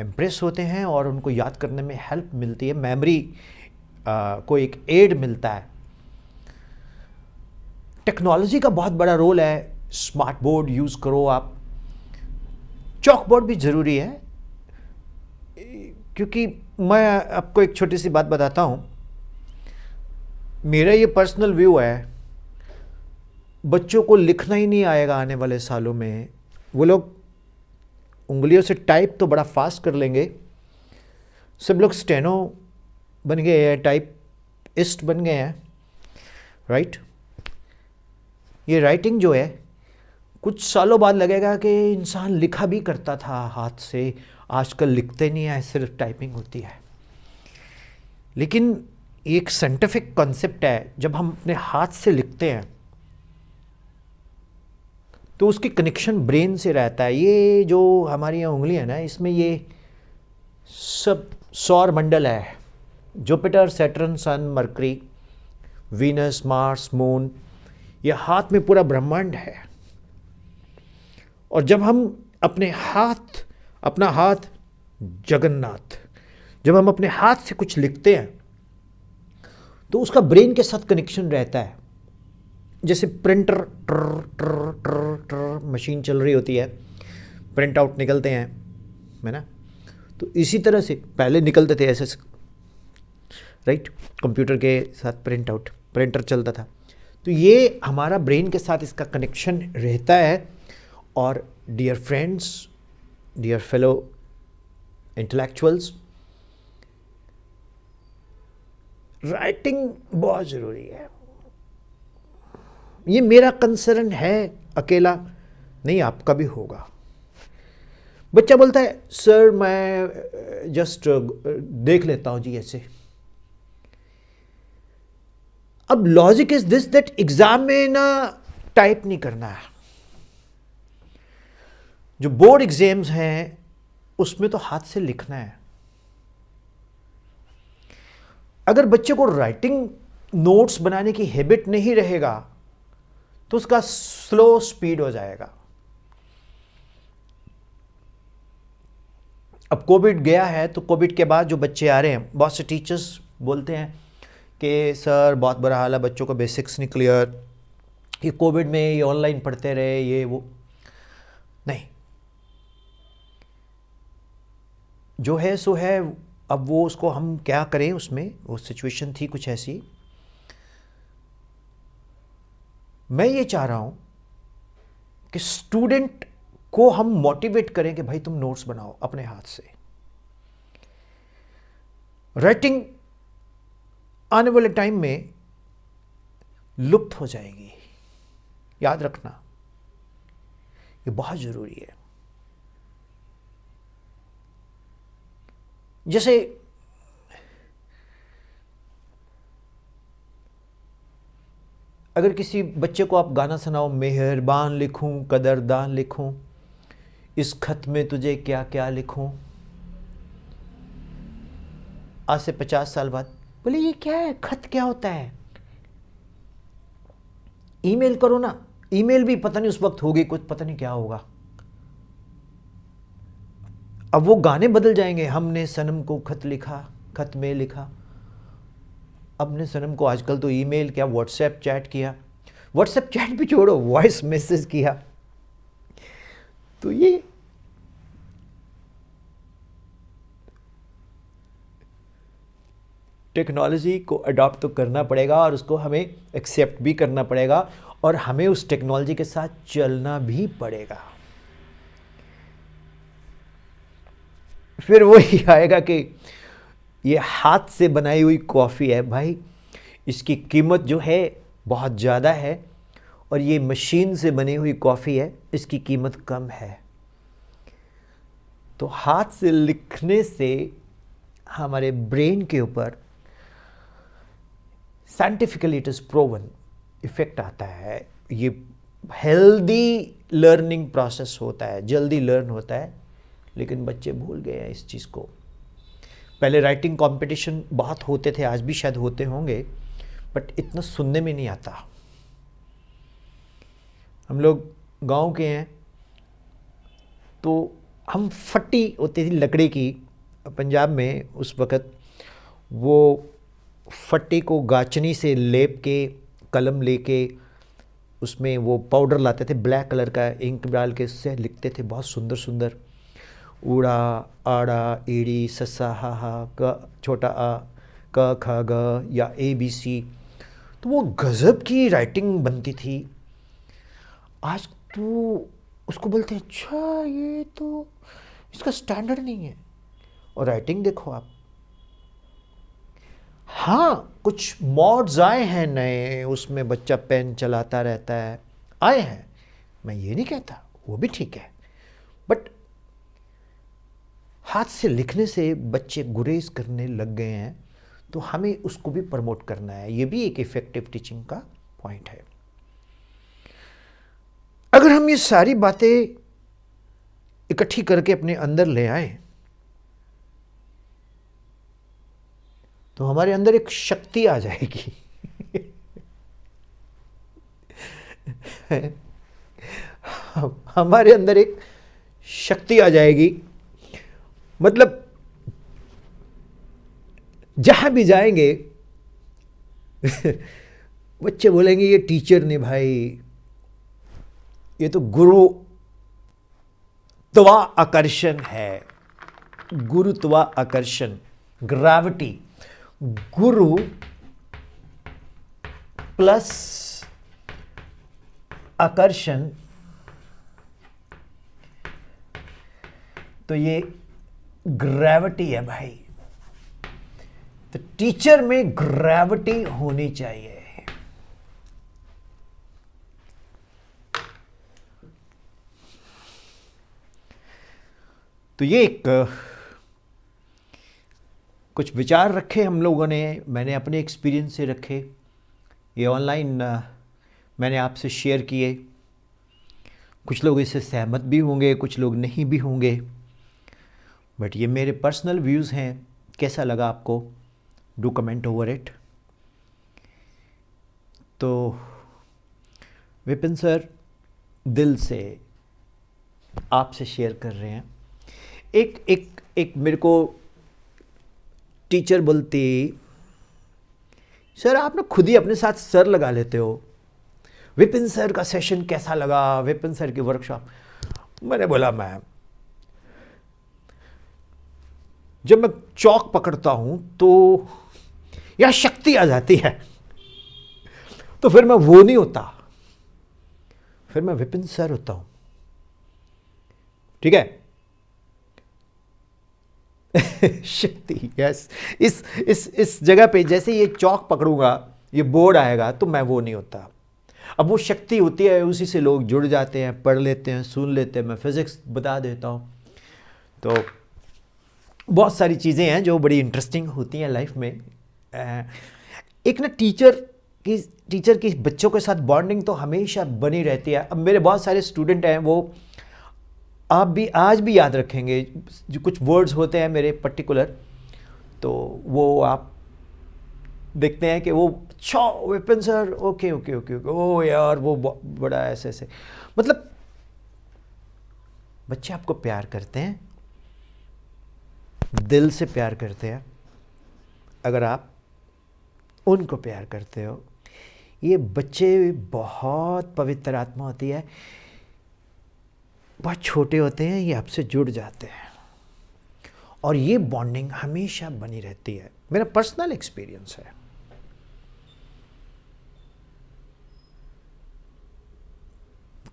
इम्प्रेस होते हैं और उनको याद करने में हेल्प मिलती है, मेमोरी को एक एड मिलता है। टेक्नोलॉजी का बहुत बड़ा रोल है। स्मार्ट बोर्ड यूज़ करो आप, चॉक बोर्ड भी ज़रूरी है, क्योंकि मैं आपको एक छोटी सी बात बताता हूँ। मेरा ये पर्सनल व्यू है, बच्चों को लिखना ही नहीं आएगा आने वाले सालों में। वो लोग उंगलियों से टाइप तो बड़ा फास्ट कर लेंगे, सब लोग स्टेनो बन गए हैं, टाइपिस्ट बन गए हैं, राइट। ये राइटिंग जो है कुछ सालों बाद लगेगा कि इंसान लिखा भी करता था हाथ से, आजकल लिखते नहीं है, सिर्फ टाइपिंग होती है। लेकिन एक साइंटिफिक कॉन्सेप्ट है, जब हम अपने हाथ से लिखते हैं तो उसकी कनेक्शन ब्रेन से रहता है। ये जो हमारी यहाँ उंगलियां ना, इसमें ये सब सौर मंडल है, जुपिटर, सैटर्न, सन, मरकरी, वीनस, मार्स, मून, ये हाथ में पूरा ब्रह्मांड है। और जब हम अपना हाथ जगन्नाथ, जब हम अपने हाथ से कुछ लिखते हैं तो उसका ब्रेन के साथ कनेक्शन रहता है। जैसे प्रिंटर मशीन चल रही होती है, प्रिंट आउट निकलते हैं, है ना। तो इसी तरह से पहले निकलते थे ऐसे राइट, कंप्यूटर के साथ प्रिंटर चलता था। तो ये हमारा ब्रेन के साथ इसका कनेक्शन रहता है। और dear friends, dear fellow intellectuals, writing बहुत ज़रूरी है। ये मेरा कंसर्न है, अकेला नहीं, आपका भी होगा। बच्चा बोलता है सर मैं जस्ट देख लेता हूं जी ऐसे। अब logic is this that exam में ना टाइप नहीं करना है। जो बोर्ड एग्जाम्स हैं उसमें तो हाथ से लिखना है। अगर बच्चे को राइटिंग नोट्स बनाने की हैबिट नहीं रहेगा तो उसका स्लो स्पीड हो जाएगा। अब कोविड गया है तो कोविड के बाद जो बच्चे आ रहे हैं, बहुत से टीचर्स बोलते हैं कि सर बहुत बुरा हाल है, बच्चों को बेसिक्स नहीं क्लियर, ये कोविड में ये ऑनलाइन पढ़ते रहे, ये वो। नहीं, जो है सो है। अब वो उसको हम क्या करें, उसमें वो सिचुएशन थी कुछ ऐसी। मैं ये चाह रहा हूं कि स्टूडेंट को हम मोटिवेट करें कि भाई तुम नोट्स बनाओ अपने हाथ से। राइटिंग आने वाले टाइम में लुप्त हो जाएगी, याद रखना, ये बहुत जरूरी है। जैसे अगर किसी बच्चे को आप गाना सुनाओ, मेहरबान लिखूं कदरदान लिखूं, इस खत में तुझे क्या क्या लिखूं, आज से 50 साल बाद बोले ये क्या है, खत क्या होता है, ईमेल करो ना। ईमेल भी पता नहीं उस वक्त होगी कुछ, पता नहीं क्या होगा। अब वो गाने बदल जाएंगे, हमने सनम को खत लिखा, खत में लिखा। अपने सनम को आजकल तो ईमेल क्या, व्हाट्सएप चैट किया, व्हाट्सएप चैट भी छोड़ो, वॉइस मैसेज किया। तो ये टेक्नोलॉजी को अडॉप्ट तो करना पड़ेगा और उसको हमें एक्सेप्ट भी करना पड़ेगा और हमें उस टेक्नोलॉजी के साथ चलना भी पड़ेगा। फिर वही आएगा कि ये हाथ से बनाई हुई कॉफ़ी है भाई, इसकी कीमत जो है बहुत ज़्यादा है, और ये मशीन से बनी हुई कॉफ़ी है, इसकी कीमत कम है। तो हाथ से लिखने से हमारे ब्रेन के ऊपर scientifically it is proven effect आता है। ये हेल्दी लर्निंग प्रोसेस होता है, जल्दी लर्न होता है। लेकिन बच्चे भूल गए हैं इस चीज़ को। पहले राइटिंग कंपटीशन बहुत होते थे, आज भी शायद होते होंगे, बट इतना सुनने में नहीं आता। हम लोग गांव के हैं तो हम फट्टी होती थी लकड़ी की, पंजाब में उस वक़्त वो फट्टी को गाचनी से लेप के, कलम लेके उसमें वो पाउडर लाते थे, ब्लैक कलर का इंक डाल के उससे लिखते थे, बहुत सुंदर सुंदर, ऊड़ा आड़ा ईड़ी ससा हा हा क छोटा आ क ख ग या ABC। तो वो गज़ब की राइटिंग बनती थी। आज तो उसको बोलते हैं अच्छा ये तो इसका स्टैंडर्ड नहीं है। और राइटिंग देखो आप, हाँ कुछ मॉड्स आए हैं नए, उसमें बच्चा पेन चलाता रहता है, आए हैं, मैं ये नहीं कहता, वो भी ठीक है, बट हाथ से लिखने से बच्चे गुरेज करने लग गए हैं। तो हमें उसको भी प्रमोट करना है, ये भी एक इफेक्टिव टीचिंग का पॉइंट है। अगर हम ये सारी बातें इकट्ठी करके अपने अंदर ले आए तो हमारे अंदर एक शक्ति आ जाएगी। हमारे अंदर एक शक्ति आ जाएगी, मतलब जहां भी जाएंगे बच्चे बोलेंगे ये टीचर ने भाई, ये तो गुरुत्वाकर्षण है, गुरुत्वाकर्षण, ग्रेविटी, गुरु प्लस आकर्षण, तो ये ग्रेविटी है भाई। तो टीचर में ग्रेविटी होनी चाहिए। तो ये एक कुछ विचार रखे हम लोगों ने, मैंने अपने एक्सपीरियंस से रखे, ये ऑनलाइन मैंने आपसे शेयर किए। कुछ लोग इससे सहमत भी होंगे, कुछ लोग नहीं भी होंगे, बट ये मेरे पर्सनल व्यूज़ हैं। कैसा लगा आपको? Do comment over it. तो विपिन सर दिल से आपसे शेयर कर रहे हैं। एक मेरे को टीचर बोलती, सर आप ना खुद ही अपने साथ सर लगा लेते हो, विपिन सर का सेशन कैसा लगा, विपिन सर की वर्कशॉप। मैंने बोला मैम, जब मैं चौक पकड़ता हूं तो यह शक्ति आ जाती है, तो फिर मैं वो नहीं होता, फिर मैं विपिन सर होता हूं। ठीक है? शक्ति, यस। इस जगह पे जैसे ये चौक पकड़ूंगा, ये बोर्ड आएगा, तो मैं वो नहीं होता। अब वो शक्ति होती है, उसी से लोग जुड़ जाते हैं, पढ़ लेते हैं, सुन लेते हैं। मैं फिजिक्स बता देता हूँ। तो बहुत सारी चीज़ें हैं जो बड़ी इंटरेस्टिंग होती हैं लाइफ में। एक ना टीचर की बच्चों के साथ बॉन्डिंग तो हमेशा बनी रहती है। अब मेरे बहुत सारे स्टूडेंट हैं, वो आप भी आज भी याद रखेंगे। जो कुछ वर्ड्स होते हैं मेरे पर्टिकुलर, तो वो आप देखते हैं कि वो अच्छा Vipin sir, okay okay okay okay, ओ यार वो बड़ा ऐसे ऐसे, मतलब बच्चे आपको प्यार करते हैं, दिल से प्यार करते हैं। अगर आप उनको प्यार करते हो, ये बच्चे बहुत पवित्र आत्मा होती है, बहुत छोटे होते हैं, ये आपसे जुड़ जाते हैं और ये बॉन्डिंग हमेशा बनी रहती है। मेरा पर्सनल एक्सपीरियंस है।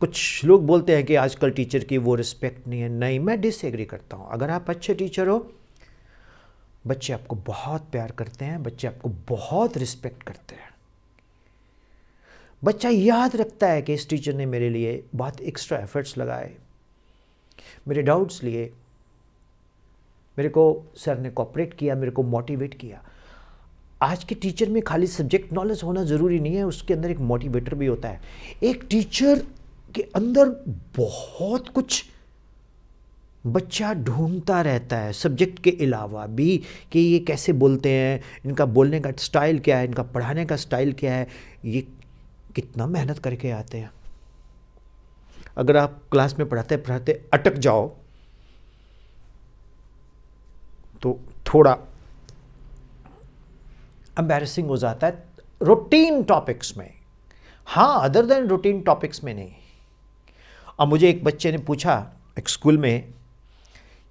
कुछ लोग बोलते हैं कि आजकल टीचर की वो रिस्पेक्ट नहीं है। नहीं, मैं डिसएग्री करता हूँ। अगर आप अच्छे टीचर हो, बच्चे आपको बहुत प्यार करते हैं, बच्चे आपको बहुत रिस्पेक्ट करते हैं। बच्चा याद रखता है कि इस टीचर ने मेरे लिए बहुत एक्स्ट्रा एफर्ट्स लगाए, मेरे डाउट्स लिए, मेरे को सर ने कोऑपरेट किया, मेरे को मोटिवेट किया। आज के टीचर में खाली सब्जेक्ट नॉलेज होना ज़रूरी नहीं है, उसके अंदर एक मोटिवेटर भी होता है। एक टीचर के अंदर बहुत कुछ बच्चा ढूंढता रहता है सब्जेक्ट के अलावा भी, कि ये कैसे बोलते हैं, इनका बोलने का स्टाइल क्या है, इनका पढ़ाने का स्टाइल क्या है, ये कितना मेहनत करके आते हैं। अगर आप क्लास में पढ़ाते पढ़ाते अटक जाओ तो थोड़ा एम्बैरेसिंग हो जाता है रूटीन टॉपिक्स में। हाँ, अदर देन रूटीन टॉपिक्स में नहीं। अब मुझे एक बच्चे ने पूछा एक स्कूल में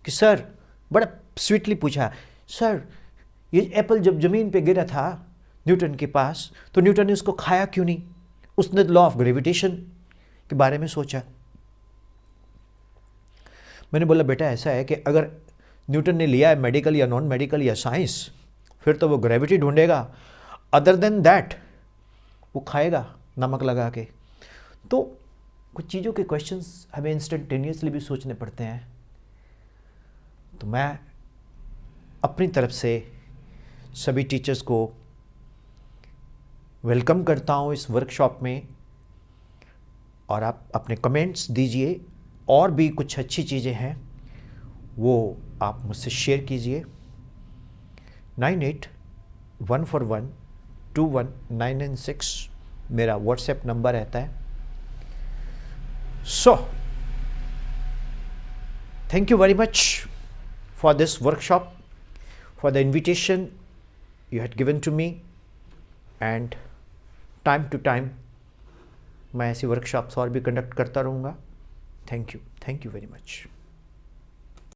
कि सर, बड़ा स्वीटली पूछा, सर ये एप्पल जब ज़मीन पे गिरा था न्यूटन के पास, तो न्यूटन ने उसको खाया क्यों नहीं? उसने लॉ ऑफ ग्रेविटेशन के बारे में सोचा। मैंने बोला बेटा ऐसा है कि अगर न्यूटन ने लिया है मेडिकल या नॉन मेडिकल या साइंस, फिर तो वो ग्रेविटी ढूंढेगा, अदर देन दैट वो खाएगा नमक लगा के। तो कुछ चीज़ों के क्वेश्चंस हमें इंस्टेंटेनियसली भी सोचने पड़ते हैं। तो मैं अपनी तरफ से सभी टीचर्स को वेलकम करता हूँ इस वर्कशॉप में, और आप अपने कमेंट्स दीजिए। और भी कुछ अच्छी चीज़ें हैं वो आप मुझसे शेयर कीजिए। 9814121996 मेरा व्हाट्सएप नंबर रहता है। So thank you very much for this workshop, for the invitation you had given to me, and time to time मैं ऐसी वर्कशॉप्स और भी कंडक्ट करता रहूँगा। Thank you very much.